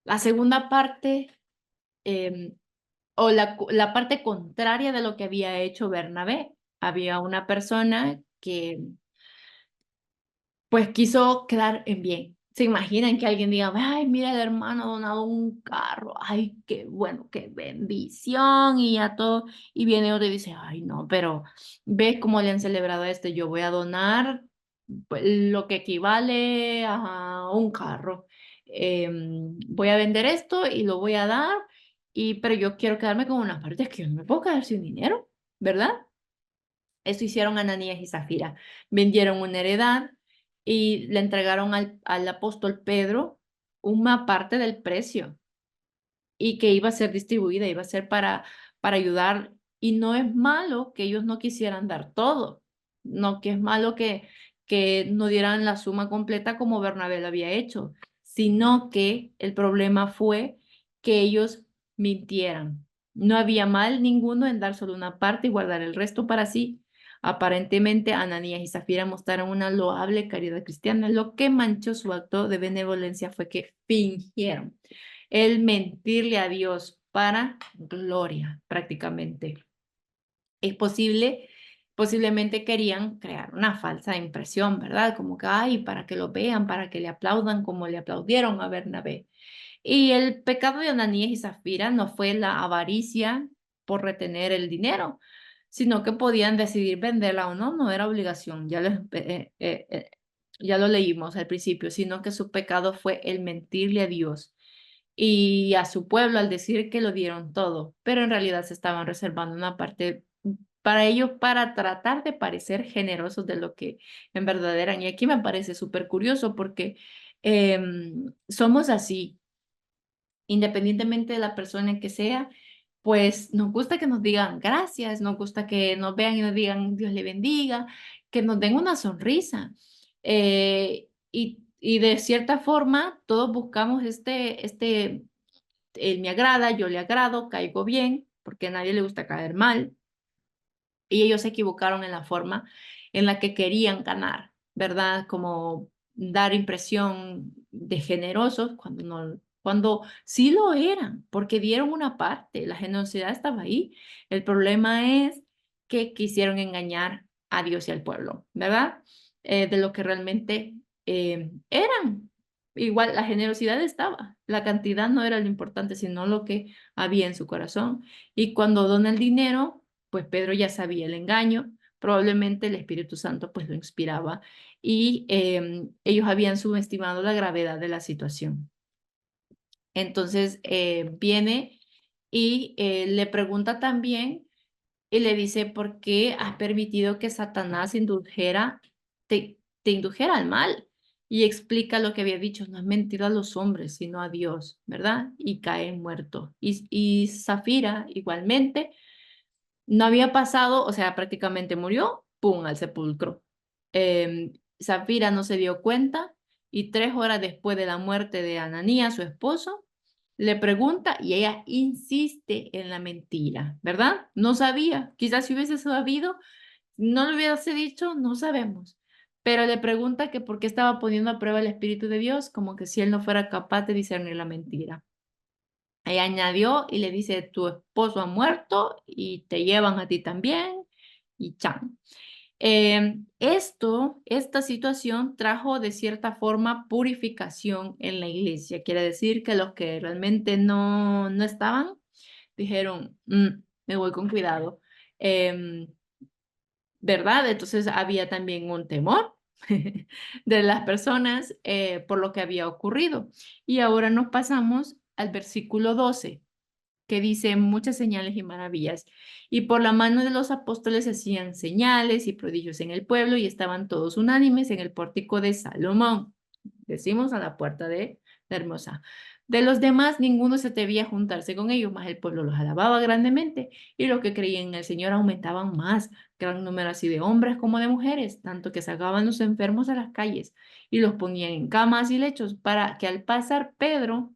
la segunda parte o la parte contraria de lo que había hecho Bernabé. Había una persona que pues quiso quedar en bien. ¿Se imaginan que alguien diga, ay, mira, el hermano ha donado un carro, ay, qué bueno, qué bendición, y ya todo, y viene otro y dice, ay, no, pero ves cómo le han celebrado a este, yo voy a donar pues, lo que equivale a un carro. Voy a vender esto y lo voy a dar, pero yo quiero quedarme con unas partes que yo no me puedo quedar sin dinero, ¿verdad? Eso hicieron Ananías y Zafira. Vendieron una heredad y le entregaron al apóstol Pedro una parte del precio y que iba a ser distribuida, iba a ser para ayudar. Y no es malo que ellos no quisieran dar todo, no que es malo que no dieran la suma completa como Bernabé lo había hecho, sino que el problema fue que ellos mintieran. No había mal ninguno en dar solo una parte y guardar el resto para sí. Aparentemente, Ananías y Zafira mostraron una loable caridad cristiana. Lo que manchó su acto de benevolencia fue que fingieron el mentirle a Dios para gloria, prácticamente. Es posible, posiblemente querían crear una falsa impresión, ¿verdad? Como que, ay, para que lo vean, para que le aplaudan como le aplaudieron a Bernabé. Y el pecado de Ananías y Zafira no fue la avaricia por retener el dinero, sino que podían decidir venderla o no, no era obligación, ya lo leímos al principio, sino que su pecado fue el mentirle a Dios y a su pueblo al decir que lo dieron todo, pero en realidad se estaban reservando una parte para ellos para tratar de parecer generosos de lo que en verdad eran. Y aquí me parece súper curioso porque somos así, independientemente de la persona que sea, pues nos gusta que nos digan gracias, nos gusta que nos vean y nos digan Dios le bendiga, que nos den una sonrisa. Y de cierta forma, todos buscamos él me agrada, yo le agrado, caigo bien, porque a nadie le gusta caer mal. Y ellos se equivocaron en la forma en la que querían ganar, ¿verdad? Como dar impresión de generosos cuando sí lo eran, porque dieron una parte, la generosidad estaba ahí. El problema es que quisieron engañar a Dios y al pueblo, ¿verdad? De lo que realmente eran. Igual la generosidad estaba, la cantidad no era lo importante, sino lo que había en su corazón. Y cuando dona el dinero, pues Pedro ya sabía el engaño, probablemente el Espíritu Santo pues lo inspiraba y ellos habían subestimado la gravedad de la situación. Entonces viene y le pregunta también y le dice, ¿por qué has permitido que Satanás te indujera al mal? Y explica lo que había dicho, no es mentira a los hombres, sino a Dios, ¿verdad? Y cae muerto. Y Zafira igualmente no había pasado, o sea, prácticamente murió, ¡pum!, al sepulcro. Zafira no se dio cuenta y 3 horas después de la muerte de Ananías, su esposo, le pregunta y ella insiste en la mentira, ¿verdad? No sabía, quizás si hubiese sabido, no lo hubiese dicho, no sabemos. Pero le pregunta que por qué estaba poniendo a prueba el Espíritu de Dios, como que si él no fuera capaz de discernir la mentira. Ella añadió y le dice, tu esposo ha muerto y te llevan a ti también y chan. Esta situación trajo de cierta forma purificación en la iglesia. Quiere decir que los que realmente no estaban dijeron, me voy con cuidado. Em, ¿Verdad? Entonces había también un temor de las personas por lo que había ocurrido. Y ahora nos pasamos al versículo 12 que dice muchas señales y maravillas. Y por la mano de los apóstoles hacían señales y prodigios en el pueblo y estaban todos unánimes en el pórtico de Salomón. Decimos a la puerta de la hermosa. De los demás, ninguno se atrevía a juntarse con ellos, mas el pueblo los alababa grandemente y los que creían en el Señor aumentaban más, gran número así de hombres como de mujeres, tanto que sacaban los enfermos a las calles y los ponían en camas y lechos para que al pasar Pedro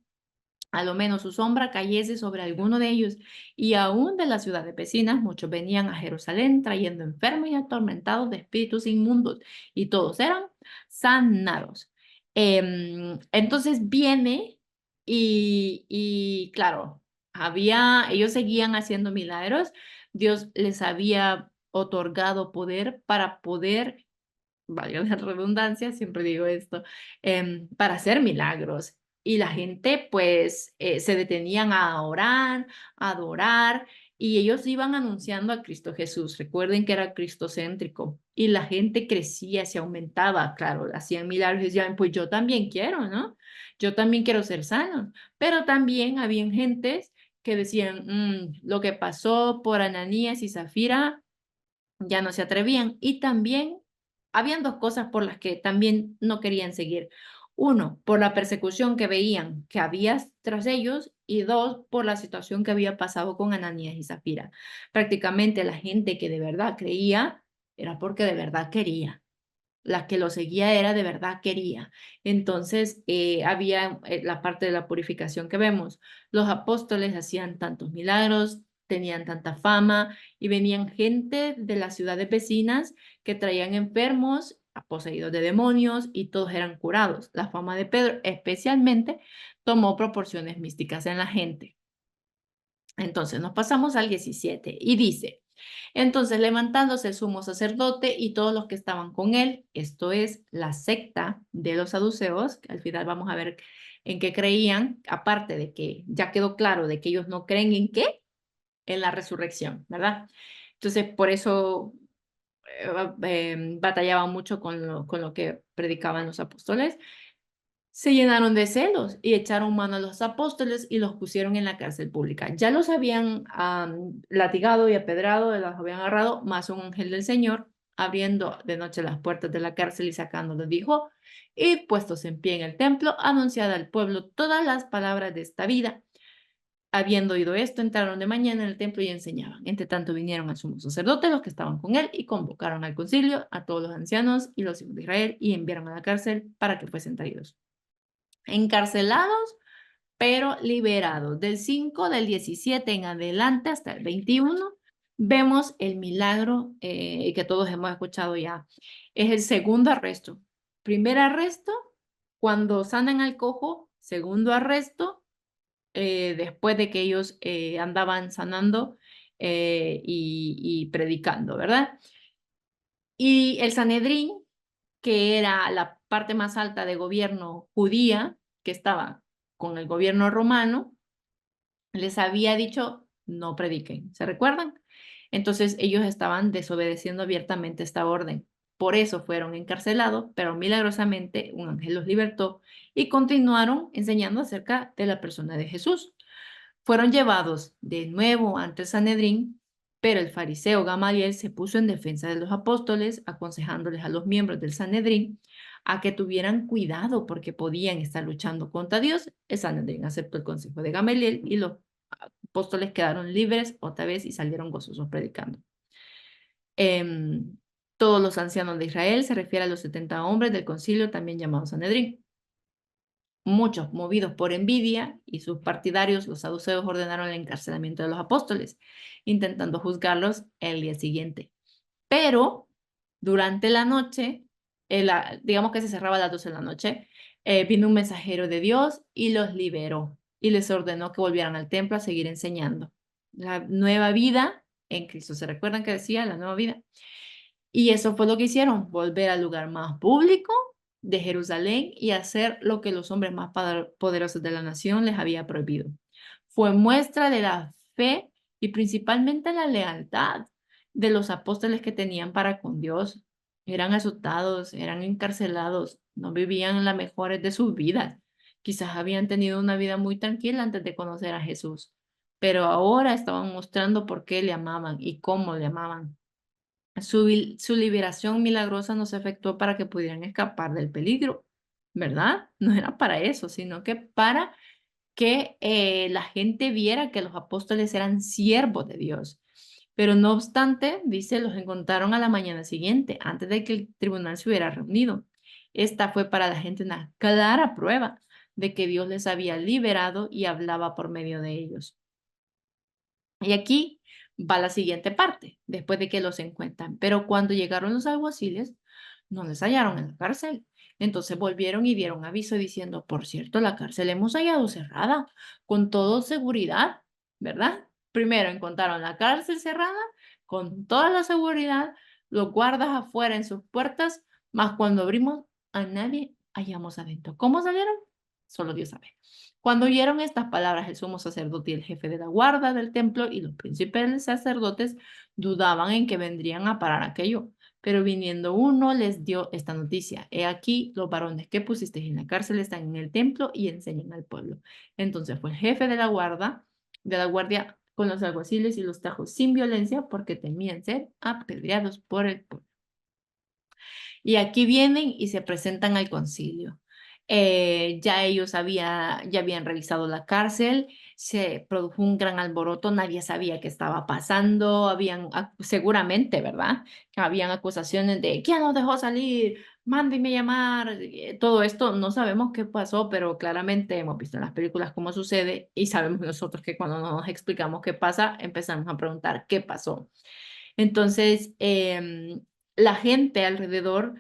a lo menos su sombra cayese sobre alguno de ellos, y aún de las ciudades vecinas muchos venían a Jerusalén trayendo enfermos y atormentados de espíritus inmundos, y todos eran sanados. Entonces viene y claro, ellos seguían haciendo milagros, Dios les había otorgado poder para poder, valga la redundancia, siempre digo esto, para hacer milagros. Y la gente pues se detenían a orar, a adorar, y ellos iban anunciando a Cristo Jesús. Recuerden que era cristocéntrico y la gente crecía, se aumentaba, claro, hacían milagros y decían, pues yo también quiero, ¿no? Yo también quiero ser sano. Pero también habían gentes que decían, lo que pasó por Ananías y Zafira ya no se atrevían. Y también habían dos cosas por las que también no querían seguir. Uno, por la persecución que veían que había tras ellos y dos, por la situación que había pasado con Ananías y Zafira. Prácticamente la gente que de verdad creía era porque de verdad quería. La que lo seguía era de verdad quería. Entonces, había la parte de la purificación que vemos. Los apóstoles hacían tantos milagros, tenían tanta fama y venían gente de las ciudades vecinas que traían enfermos, poseídos de demonios y todos eran curados. La fama de Pedro especialmente tomó proporciones místicas en la gente. Entonces nos pasamos al 17 y dice, entonces levantándose el sumo sacerdote y todos los que estaban con él, esto es la secta de los saduceos, que al final vamos a ver en qué creían, aparte de que ya quedó claro de que ellos no creen en qué, en la resurrección, ¿verdad? Entonces por eso batallaban mucho con lo que predicaban los apóstoles, se llenaron de celos y echaron mano a los apóstoles y los pusieron en la cárcel pública. Ya los habían latigado y apedrado, los habían agarrado, más un ángel del Señor, abriendo de noche las puertas de la cárcel y sacándolos, dijo, y puestos en pie en el templo, anunciad al pueblo todas las palabras de esta vida. Habiendo oído esto, entraron de mañana en el templo y enseñaban. Entre tanto vinieron al sumo sacerdote, los que estaban con él, y convocaron al concilio a todos los ancianos y los hijos de Israel, y enviaron a la cárcel para que fuesen traídos. Encarcelados, pero liberados. Del 5 del 17 en adelante hasta el 21, vemos el milagro que todos hemos escuchado ya. Es el segundo arresto. Primer arresto, cuando sanan al cojo. Segundo arresto, después de que ellos andaban sanando y predicando, ¿verdad? Y el Sanedrín, que era la parte más alta de gobierno judía, que estaba con el gobierno romano, les había dicho, no prediquen. ¿Se recuerdan? Entonces ellos estaban desobedeciendo abiertamente esta orden. Por eso fueron encarcelados, pero milagrosamente un ángel los libertó y continuaron enseñando acerca de la persona de Jesús. Fueron llevados de nuevo ante el Sanedrín, pero el fariseo Gamaliel se puso en defensa de los apóstoles, aconsejándoles a los miembros del Sanedrín a que tuvieran cuidado porque podían estar luchando contra Dios. El Sanedrín aceptó el consejo de Gamaliel y los apóstoles quedaron libres otra vez y salieron gozosos predicando. Todos los ancianos de Israel se refiere a los 70 hombres del concilio, también llamados Sanedrín. Muchos, movidos por envidia, y sus partidarios, los saduceos, ordenaron el encarcelamiento de los apóstoles, intentando juzgarlos el día siguiente. Pero durante la noche, digamos que se cerraba a las 12 de la noche, vino un mensajero de Dios y los liberó y les ordenó que volvieran al templo a seguir enseñando. La nueva vida en Cristo. ¿Se recuerdan que decía la nueva vida? Y eso fue lo que hicieron, volver al lugar más público de Jerusalén y hacer lo que los hombres más poderosos de la nación les había prohibido. Fue muestra de la fe y principalmente la lealtad de los apóstoles que tenían para con Dios. Eran azotados, eran encarcelados, no vivían las mejores de sus vidas. Quizás habían tenido una vida muy tranquila antes de conocer a Jesús, pero ahora estaban mostrando por qué le amaban y cómo le amaban. Su liberación milagrosa no se efectuó para que pudieran escapar del peligro, ¿verdad? No era para eso, sino que para que la gente viera que los apóstoles eran siervos de Dios. Pero no obstante, dice, los encontraron a la mañana siguiente, antes de que el tribunal se hubiera reunido. Esta fue para la gente una clara prueba de que Dios les había liberado y hablaba por medio de ellos. Y aquí va la siguiente parte, después de que los encuentran. Pero cuando llegaron los alguaciles, no les hallaron en la cárcel. Entonces volvieron y dieron aviso diciendo, por cierto, la cárcel hemos hallado cerrada, con toda seguridad, ¿verdad? Primero encontraron la cárcel cerrada, con toda la seguridad, los guardas afuera en sus puertas, mas cuando abrimos, a nadie hallamos adentro. ¿Cómo salieron? Solo Dios sabe. Cuando oyeron estas palabras, el sumo sacerdote y el jefe de la guardia del templo y los principales sacerdotes dudaban en que vendrían a parar aquello. Pero viniendo uno les dio esta noticia: he aquí, los varones que pusisteis en la cárcel están en el templo y enseñan al pueblo. Entonces fue el jefe de la guardia con los alguaciles y los trajo sin violencia porque temían ser apedreados por el pueblo. Y aquí vienen y se presentan al concilio. Ya ellos ya habían revisado la cárcel, se produjo un gran alboroto, nadie sabía qué estaba pasando, seguramente, ¿verdad? Que habían acusaciones de ¿quién nos dejó salir? Mándenme llamar. Todo esto no sabemos qué pasó, pero claramente hemos visto en las películas cómo sucede y sabemos nosotros que cuando no nos explicamos qué pasa, empezamos a preguntar qué pasó. Entonces, la gente alrededor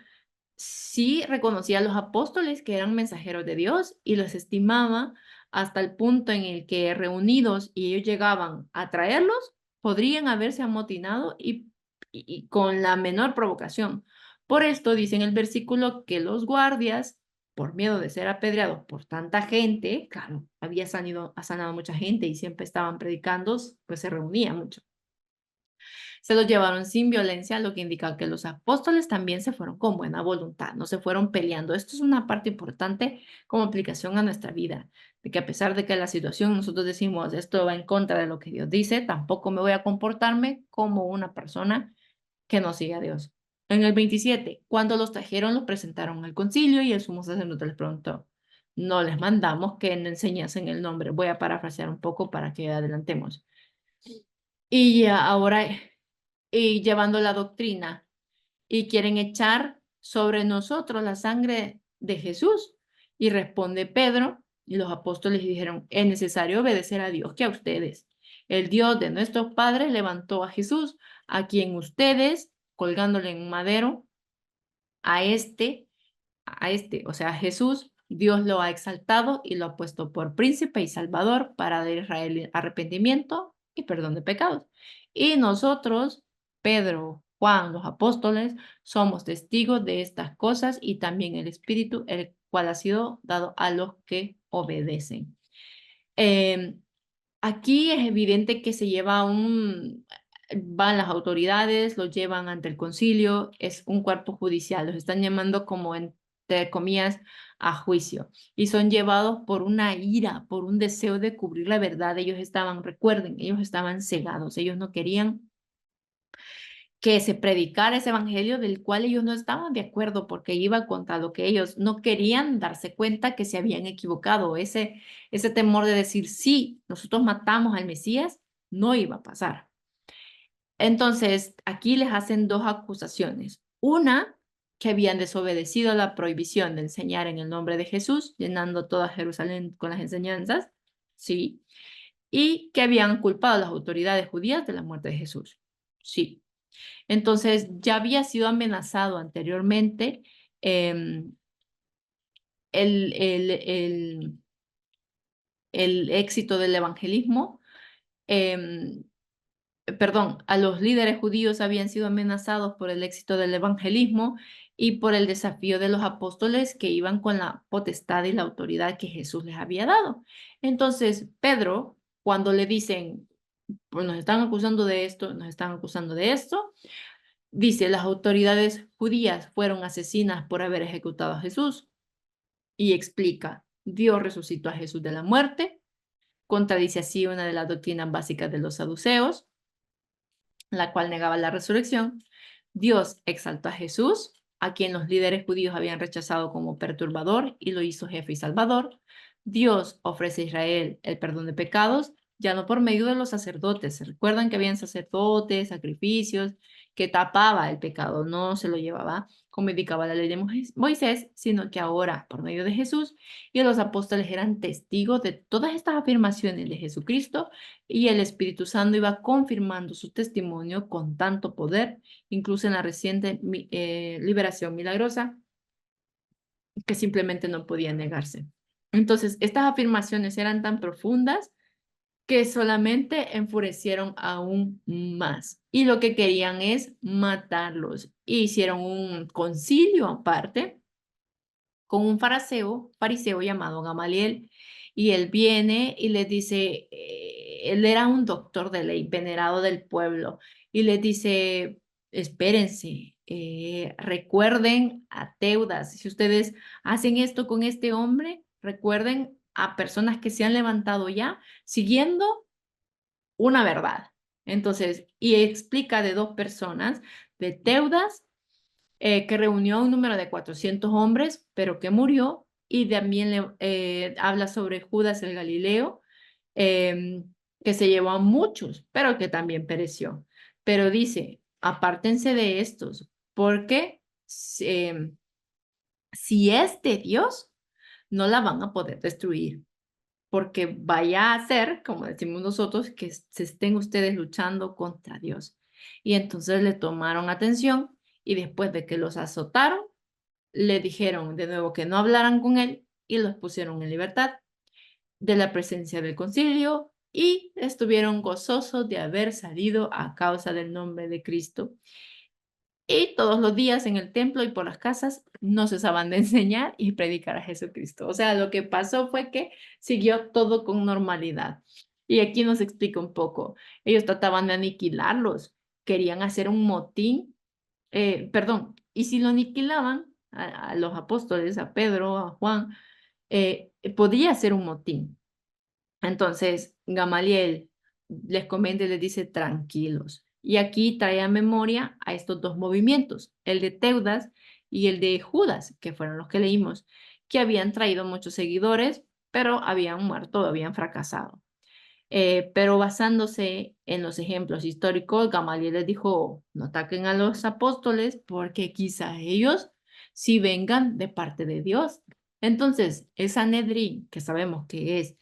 sí reconocía a los apóstoles que eran mensajeros de Dios y los estimaba hasta el punto en el que reunidos y ellos llegaban a traerlos, podrían haberse amotinado y con la menor provocación. Por esto dice en el versículo que los guardias, por miedo de ser apedreados por tanta gente, claro, ha sanado mucha gente y siempre estaban predicando, pues se reunía mucho. Se los llevaron sin violencia, lo que indica que los apóstoles también se fueron con buena voluntad, no se fueron peleando. Esto es una parte importante como aplicación a nuestra vida, de que a pesar de que la situación nosotros decimos esto va en contra de lo que Dios dice, tampoco me voy a comportarme como una persona que no sigue a Dios. En el 27, cuando los trajeron, los presentaron al concilio y el sumo sacerdote les preguntó, no les mandamos que no enseñasen el nombre. Voy a parafrasear un poco para que adelantemos. Y ahora y llevando la doctrina y quieren echar sobre nosotros la sangre de Jesús. Y responde Pedro y los apóstoles dijeron, es necesario obedecer a Dios que a ustedes. El Dios de nuestros padres levantó a Jesús, a quien ustedes, colgándole en un madero, o sea, a Jesús, Dios lo ha exaltado y lo ha puesto por príncipe y salvador para dar a Israel arrepentimiento y perdón de pecados. Y nosotros, Pedro, Juan, los apóstoles, somos testigos de estas cosas y también el Espíritu, el cual ha sido dado a los que obedecen. Aquí es evidente que se lleva van las autoridades, los llevan ante el concilio, es un cuerpo judicial, los están llamando como entre comillas a juicio y son llevados por una ira, por un deseo de cubrir la verdad. Ellos estaban, recuerden, ellos estaban cegados, ellos no querían que se predicara ese evangelio del cual ellos no estaban de acuerdo porque iba contra lo que ellos no querían darse cuenta que se habían equivocado. Ese temor de decir, sí, nosotros matamos al Mesías, no iba a pasar. Entonces, aquí les hacen dos acusaciones. Una, que habían desobedecido la prohibición de enseñar en el nombre de Jesús, llenando toda Jerusalén con las enseñanzas, sí, y que habían culpado a las autoridades judías de la muerte de Jesús, sí. Entonces, ya había sido amenazado anteriormente eh, el, el, el, el éxito del evangelismo. eh, Perdón, a los líderes judíos habían sido amenazados por el éxito del evangelismo y por el desafío de los apóstoles que iban con la potestad y la autoridad que Jesús les había dado. Entonces, Pedro, cuando le dicen, pues nos están acusando de esto, nos están acusando de esto, dice, las autoridades judías fueron asesinas por haber ejecutado a Jesús y explica, Dios resucitó a Jesús de la muerte, contradice así una de las doctrinas básicas de los saduceos, la cual negaba la resurrección. Dios exaltó a Jesús, a quien los líderes judíos habían rechazado como perturbador y lo hizo jefe y salvador. Dios ofrece a Israel el perdón de pecados, ya no por medio de los sacerdotes. ¿Se recuerdan que habían sacerdotes, sacrificios, que tapaba el pecado, no se lo llevaba, como indicaba la ley de Moisés, sino que ahora, por medio de Jesús, y los apóstoles eran testigos de todas estas afirmaciones de Jesucristo y el Espíritu Santo iba confirmando su testimonio con tanto poder, incluso en la reciente liberación milagrosa, que simplemente no podía negarse. Entonces, estas afirmaciones eran tan profundas que solamente enfurecieron aún más. Y lo que querían es matarlos. Hicieron un concilio aparte con un fariseo llamado Gamaliel, y él viene y les dice, él era un doctor de ley, venerado del pueblo, y les dice, espérense, recuerden a Teudas, si ustedes hacen esto con este hombre, recuerden a personas que se han levantado ya siguiendo una verdad. Entonces, y explica de dos personas, de Teudas, que reunió un número de 400 hombres, pero que murió, y también habla sobre Judas el Galileo, eh, que se llevó a muchos, pero que también pereció. Pero dice, apártense de estos, porque si es de Dios, no la van a poder destruir porque vaya a ser, como decimos nosotros, que se estén ustedes luchando contra Dios. Y entonces le tomaron atención y después de que los azotaron, le dijeron de nuevo que no hablaran con él y los pusieron en libertad de la presencia del concilio y estuvieron gozosos de haber salido a causa del nombre de Cristo. Y todos los días en el templo y por las casas no cesaban de enseñar y predicar a Jesucristo. O sea, lo que pasó fue que siguió todo con normalidad. Y aquí nos explica un poco. Ellos trataban de aniquilarlos, querían hacer un motín, perdón, y si lo aniquilaban a los apóstoles, a Pedro, a Juan, podía ser un motín. Entonces, Gamaliel les comenta y les dice, tranquilos. Y aquí trae a memoria a estos dos movimientos, el de Teudas y el de Judas, que fueron los que leímos, que habían traído muchos seguidores, pero habían muerto, habían fracasado. Pero basándose en los ejemplos históricos, Gamaliel les dijo, no ataquen a los apóstoles porque quizá ellos sí vengan de parte de Dios. Entonces, el Sanedrín, que sabemos que es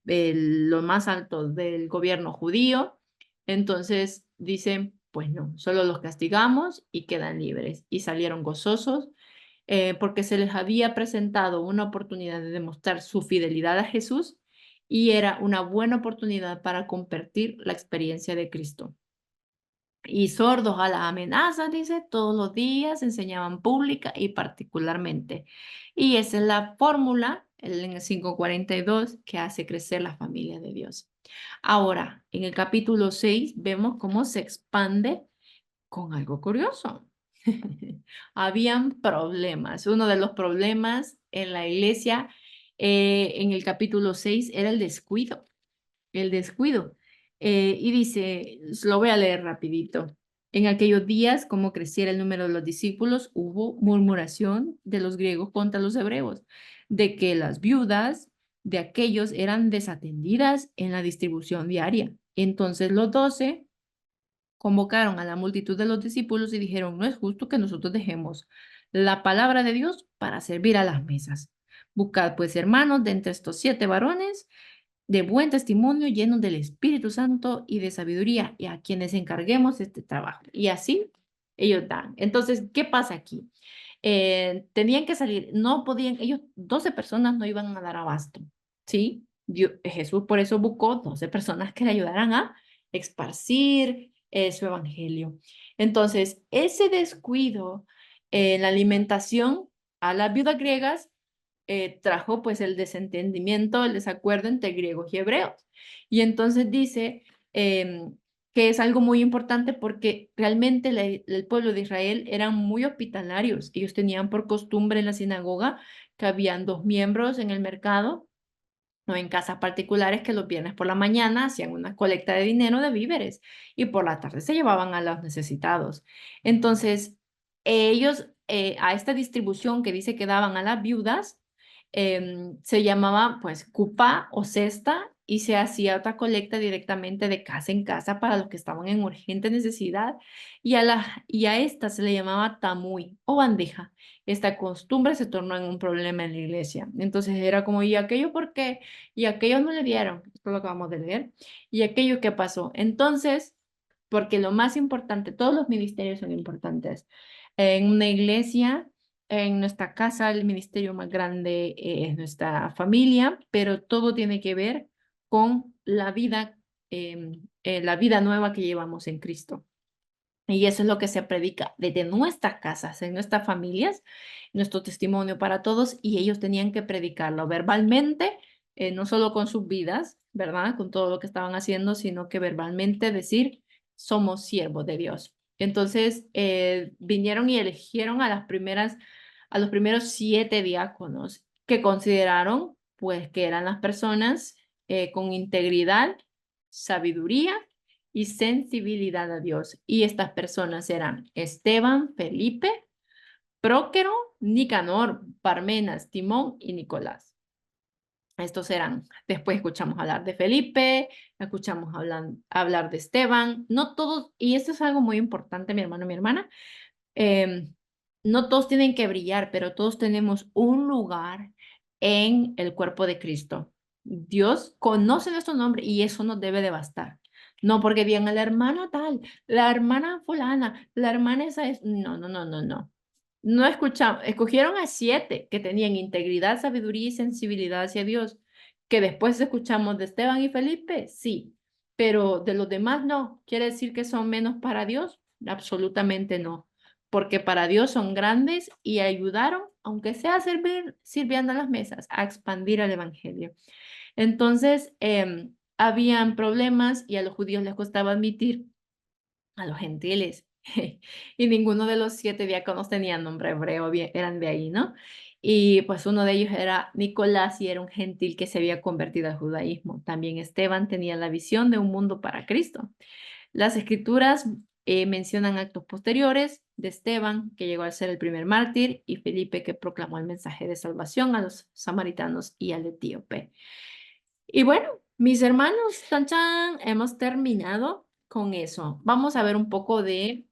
lo más alto del gobierno judío, entonces dicen, pues no, solo los castigamos y quedan libres. Y salieron gozosos porque se les había presentado una oportunidad de demostrar su fidelidad a Jesús y era una buena oportunidad para compartir la experiencia de Cristo. Y sordos a las amenazas, dice, todos los días enseñaban pública y particularmente. Y esa es la fórmula en el 5:42, que hace crecer la familia de Dios. Ahora, en el capítulo 6 vemos cómo se expande con algo curioso. Habían problemas. Uno de los problemas en la iglesia en el capítulo 6 era el descuido. El descuido. Y dice, lo voy a leer rapidito. En aquellos días, como creciera el número de los discípulos, hubo murmuración de los griegos contra los hebreos, de que las viudas de aquellos eran desatendidas en la distribución diaria. Entonces los 12 convocaron a la multitud de los discípulos y dijeron, no es justo que nosotros dejemos la palabra de Dios para servir a las mesas. Buscad pues, hermanos, de entre estos 7 varones de buen testimonio, llenos del Espíritu Santo y de sabiduría, y a quienes encarguemos este trabajo. Y así ellos dan. Entonces, ¿qué pasa aquí? Tenían que salir, no podían, ellos, 12 personas no iban a dar abasto, ¿sí? Jesús por eso buscó 12 personas que le ayudaran a esparcir su evangelio. Entonces, ese descuido en la alimentación a las viudas griegas trajo pues el desentendimiento, el desacuerdo entre griegos y hebreos. Y entonces dice que es algo muy importante porque realmente el pueblo de Israel eran muy hospitalarios. Ellos tenían por costumbre en la sinagoga que habían 2 miembros en el mercado o en casas particulares que los viernes por la mañana hacían una colecta de dinero de víveres y por la tarde se llevaban a los necesitados. Entonces, ellos a esta distribución que dice que daban a las viudas, se llamaba pues cupa o cesta y se hacía otra colecta directamente de casa en casa para los que estaban en urgente necesidad y a esta se le llamaba tamuy o bandeja. Esta costumbre se tornó en un problema en la iglesia. Entonces era como, ¿y aquello por qué? Y aquellos no le dieron, esto es lo que vamos de leer, y aquello que pasó. Entonces, porque lo más importante, todos los ministerios son importantes. En una iglesia, en nuestra casa, el ministerio más grande es nuestra familia, pero todo tiene que ver con la vida nueva que llevamos en Cristo. Y eso es lo que se predica desde nuestras casas, en nuestras familias, nuestro testimonio para todos, y ellos tenían que predicarlo verbalmente, no solo con sus vidas, ¿verdad? Con todo lo que estaban haciendo, sino que verbalmente decir, somos siervos de Dios. Entonces, vinieron y eligieron a los primeros 7 diáconos que consideraron, pues, que eran las personas con integridad, sabiduría y sensibilidad a Dios. Y estas personas eran Esteban, Felipe, Próquero, Nicanor, Parmenas, Timón y Nicolás. Estos eran, después escuchamos hablar de Felipe, escuchamos hablar de Esteban, no todos, y esto es algo muy importante, mi hermano, mi hermana, no todos tienen que brillar, pero todos tenemos un lugar en el cuerpo de Cristo. Dios conoce nuestro nombre y eso nos debe de bastar. No porque digan la hermana tal, la hermana fulana, la hermana esa es. No, no, no, no, no. No escuchamos, escogieron a 7 que tenían integridad, sabiduría y sensibilidad hacia Dios. Que después escuchamos de Esteban y Felipe, sí, pero de los demás no. ¿Quiere decir que son menos para Dios? Absolutamente no, porque para Dios son grandes y ayudaron, aunque sea sirviendo a las mesas, a expandir el evangelio. Entonces, habían problemas y a los judíos les costaba admitir a los gentiles. Y ninguno de los 7 diáconos tenía nombre hebreo, eran de ahí, ¿no? Y pues uno de ellos era Nicolás y era un gentil que se había convertido al judaísmo. También Esteban tenía la visión de un mundo para Cristo. Las escrituras mencionan actos posteriores de Esteban, que llegó a ser el primer mártir, y Felipe, que proclamó el mensaje de salvación a los samaritanos y al etíope. Y bueno, mis hermanos, chan, chan, hemos terminado con eso. Vamos a ver un poco de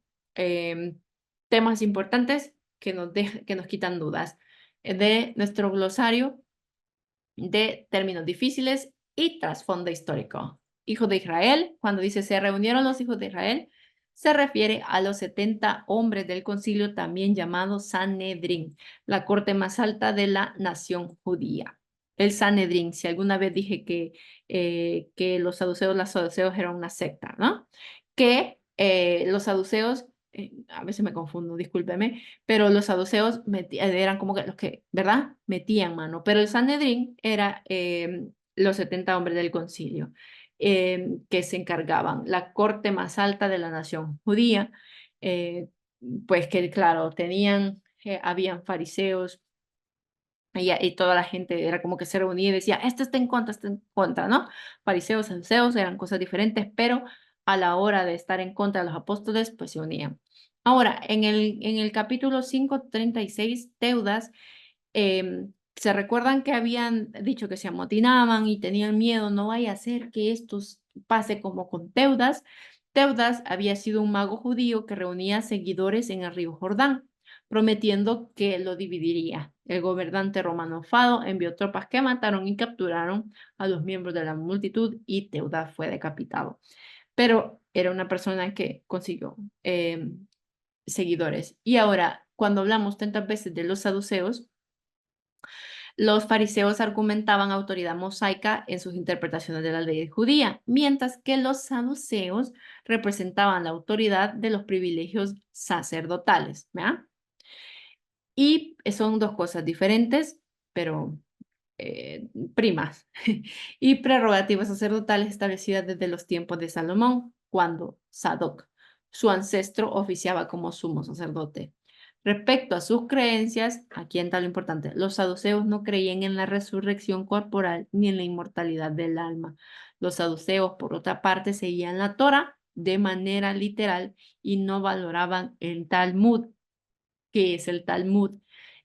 temas importantes que nos quitan dudas de nuestro glosario de términos difíciles y trasfondo histórico. Hijo de Israel, cuando dice se reunieron los hijos de Israel, se refiere a los 70 hombres del concilio, también llamado Sanedrín, la corte más alta de la nación judía. El Sanedrín, si alguna vez dije que los saduceos eran una secta, ¿no? Que los saduceos a veces me confundo, discúlpeme, pero los saduceos eran como que los que, ¿verdad? Metían mano, pero el Sanedrín era los 70 hombres del concilio que se encargaban, la corte más alta de la nación judía, eh, pues que claro, habían fariseos, y toda la gente era como que se reunía y decía, esto está en contra, esto está en contra, ¿no? Fariseos, saduceos eran cosas diferentes, pero a la hora de estar en contra de los apóstoles, pues se unían. Ahora, en el capítulo 5:36, Teudas, se recuerdan que habían dicho que se amotinaban y tenían miedo, no vaya a ser que esto pase como con Teudas. Teudas había sido un mago judío que reunía seguidores en el río Jordán, prometiendo que lo dividiría. El gobernante romano Fado envió tropas que mataron y capturaron a los miembros de la multitud y Teudas fue decapitado. Pero era una persona que consiguió seguidores. Y ahora, cuando hablamos tantas veces de los saduceos, los fariseos argumentaban autoridad mosaica en sus interpretaciones de la ley judía, mientras que los saduceos representaban la autoridad de los privilegios sacerdotales. ¿Verdad? Y son dos cosas diferentes, pero primas, y prerrogativas sacerdotales establecidas desde los tiempos de Salomón, cuando Sadoc, su ancestro, oficiaba como sumo sacerdote. Respecto a sus creencias, aquí entra lo importante, los saduceos no creían en la resurrección corporal ni en la inmortalidad del alma. Los saduceos, por otra parte, seguían la Torá de manera literal y no valoraban el Talmud. ¿Qué es el Talmud?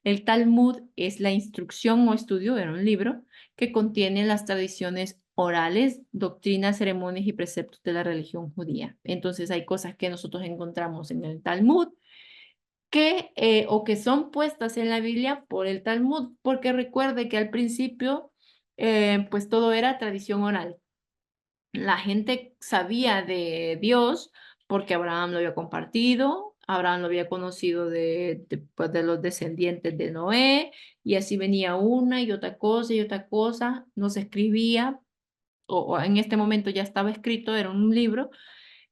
El Talmud es la instrucción o estudio, era un libro, que contiene las tradiciones orales, doctrinas, ceremonias y preceptos de la religión judía. Entonces hay cosas que nosotros encontramos en el Talmud o que son puestas en la Biblia por el Talmud, porque recuerde que al principio pues todo era tradición oral. La gente sabía de Dios porque Abraham lo había compartido, Abraham lo había conocido pues, de los descendientes de Noé, y así venía una y otra cosa, no se escribía, o en este momento ya estaba escrito, era un libro,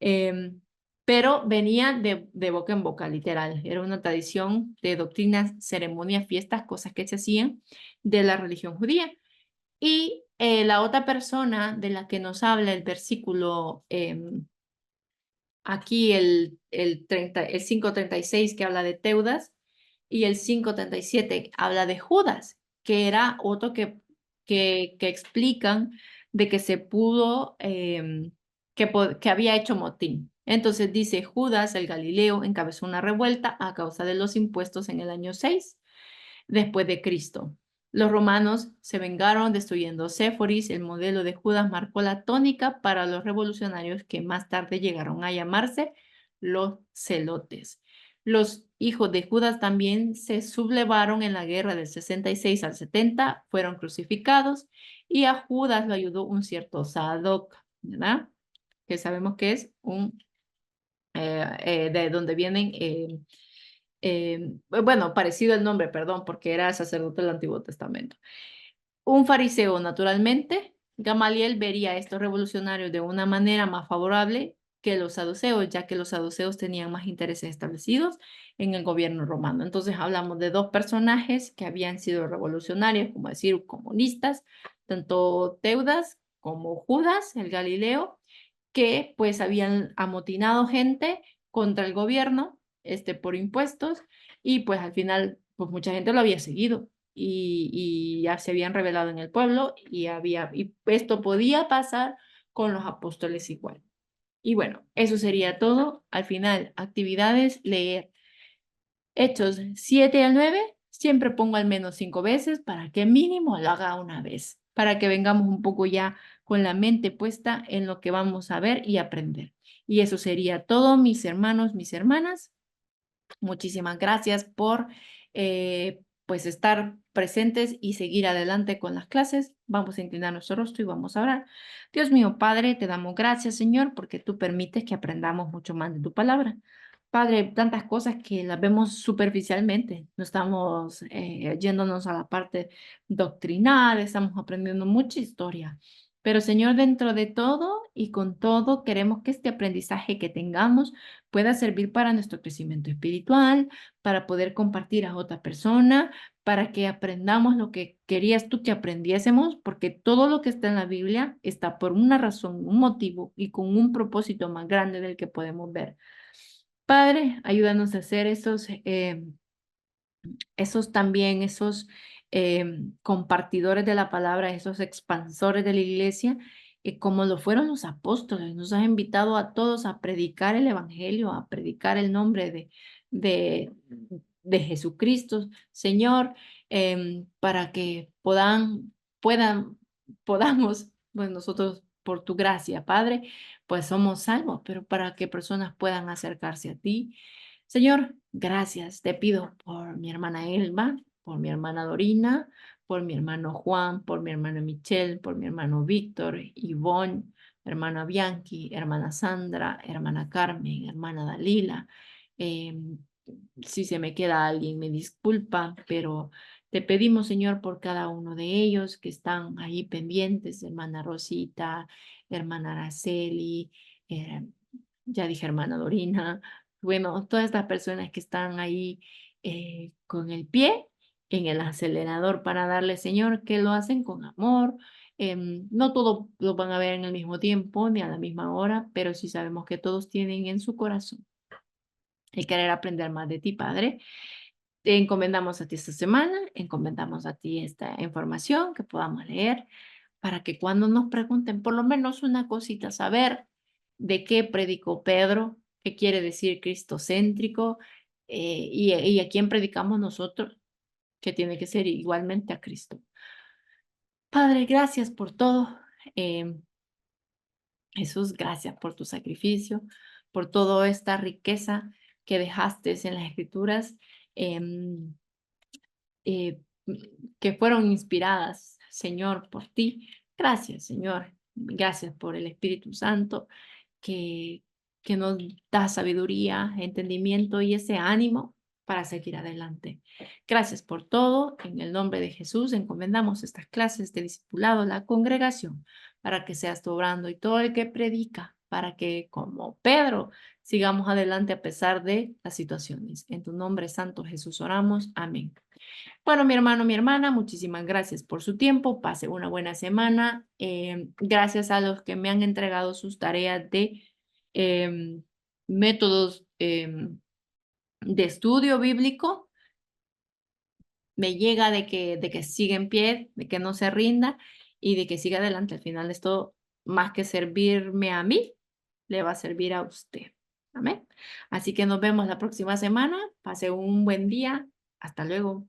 em, pero venía de boca en boca, literal. Era una tradición de doctrinas, ceremonias, fiestas, cosas que se hacían de la religión judía. Y la otra persona de la que nos habla el versículo, aquí el 5:36 que habla de Teudas y el 5:37 habla de Judas, que era otro que explican de que se pudo, que había hecho motín. Entonces dice, Judas el Galileo encabezó una revuelta a causa de los impuestos en el año 6 después de Cristo. Los romanos se vengaron destruyendo Séforis. El modelo de Judas marcó la tónica para los revolucionarios que más tarde llegaron a llamarse los celotes. Los hijos de Judas también se sublevaron en la guerra del 66 al 70, fueron crucificados y a Judas lo ayudó un cierto Sadoc, ¿verdad? Que sabemos que es de donde vienen bueno, parecido el nombre, perdón, porque era sacerdote del Antiguo Testamento. Un fariseo, naturalmente, Gamaliel vería a estos revolucionarios de una manera más favorable que los saduceos, ya que los saduceos tenían más intereses establecidos en el gobierno romano. Entonces hablamos de dos personajes que habían sido revolucionarios, como decir, comunistas, tanto Teudas como Judas, el Galileo, que pues habían amotinado gente contra el gobierno, por impuestos, y pues al final, pues mucha gente lo había seguido y ya se habían revelado en el pueblo y esto podía pasar con los apóstoles igual. Y bueno, eso sería todo. Al final, actividades, leer Hechos 7 al 9 siempre pongo al menos 5 veces para que mínimo lo haga una vez, para que vengamos un poco ya con la mente puesta en lo que vamos a ver y aprender. Y eso sería todo, mis hermanos, mis hermanas. Muchísimas gracias por pues estar presentes y seguir adelante con las clases. Vamos a inclinar nuestro rostro y vamos a orar. Dios mío, Padre, te damos gracias, Señor, porque tú permites que aprendamos mucho más de tu palabra. Padre, tantas cosas que las vemos superficialmente, no estamos yéndonos a la parte doctrinal, estamos aprendiendo mucha historia. Pero Señor, dentro de todo y con todo, queremos que este aprendizaje que tengamos pueda servir para nuestro crecimiento espiritual, para poder compartir a otra persona, para que aprendamos lo que querías tú que aprendiésemos, porque todo lo que está en la Biblia está por una razón, un motivo y con un propósito más grande del que podemos ver. Padre, ayúdanos a hacer esos compartidores de la palabra, esos expansores de la iglesia, como lo fueron los apóstoles. Nos has invitado a todos a predicar el evangelio, a predicar el nombre de, de Jesucristo, Señor, para que puedan, podamos, pues nosotros, por tu gracia, Padre, pues somos salvos, pero para que personas puedan acercarse a ti. Señor, gracias. Te pido por mi hermana Elba, por mi hermana Dorina, por mi hermano Juan, por mi hermana Michelle, por mi hermano Víctor, Ivonne, hermana Bianchi, hermana Sandra, hermana Carmen, hermana Dalila. Em, si se me queda alguien, me disculpa, pero te pedimos, Señor, por cada uno de ellos que están ahí pendientes, hermana Rosita, hermana Araceli, eh, ya dije hermana Dorina, bueno, todas estas personas que están ahí con el pie en el acelerador para darle, Señor, que lo hacen con amor. No todos lo van a ver en el mismo tiempo ni a la misma hora, pero sí sabemos que todos tienen en su corazón el querer aprender más de ti, Padre. Te encomendamos a ti esta semana, encomendamos a ti esta información que podamos leer para que cuando nos pregunten por lo menos una cosita, saber de qué predicó Pedro, qué quiere decir cristocéntrico y a quién predicamos nosotros, que tiene que ser igualmente a Cristo. Padre, gracias por todo. Eh, Jesús, gracias por tu sacrificio, por toda esta riqueza que dejaste en las Escrituras. em, eh, que fueron inspiradas, Señor, por ti. Gracias, Señor. Gracias por el Espíritu Santo que, que nos da sabiduría, entendimiento y ese ánimo para seguir adelante. Gracias por todo. En el nombre de Jesús encomendamos estas clases de discipulado a la congregación para que seas tú obrando y todo el que predica, para que como Pedro sigamos adelante a pesar de las situaciones. En tu nombre santo Jesús oramos. Amén. Bueno, mi hermano, mi hermana, muchísimas gracias por su tiempo. Pase una buena semana. Gracias a los que me han entregado sus tareas de métodos de estudio bíblico. Me llega de que siga en pie, de que no se rinda y de que siga adelante. Al final esto, más que servirme a mí, le va a servir a usted. Amén. Así que nos vemos la próxima semana. Pase un buen día. Hasta luego.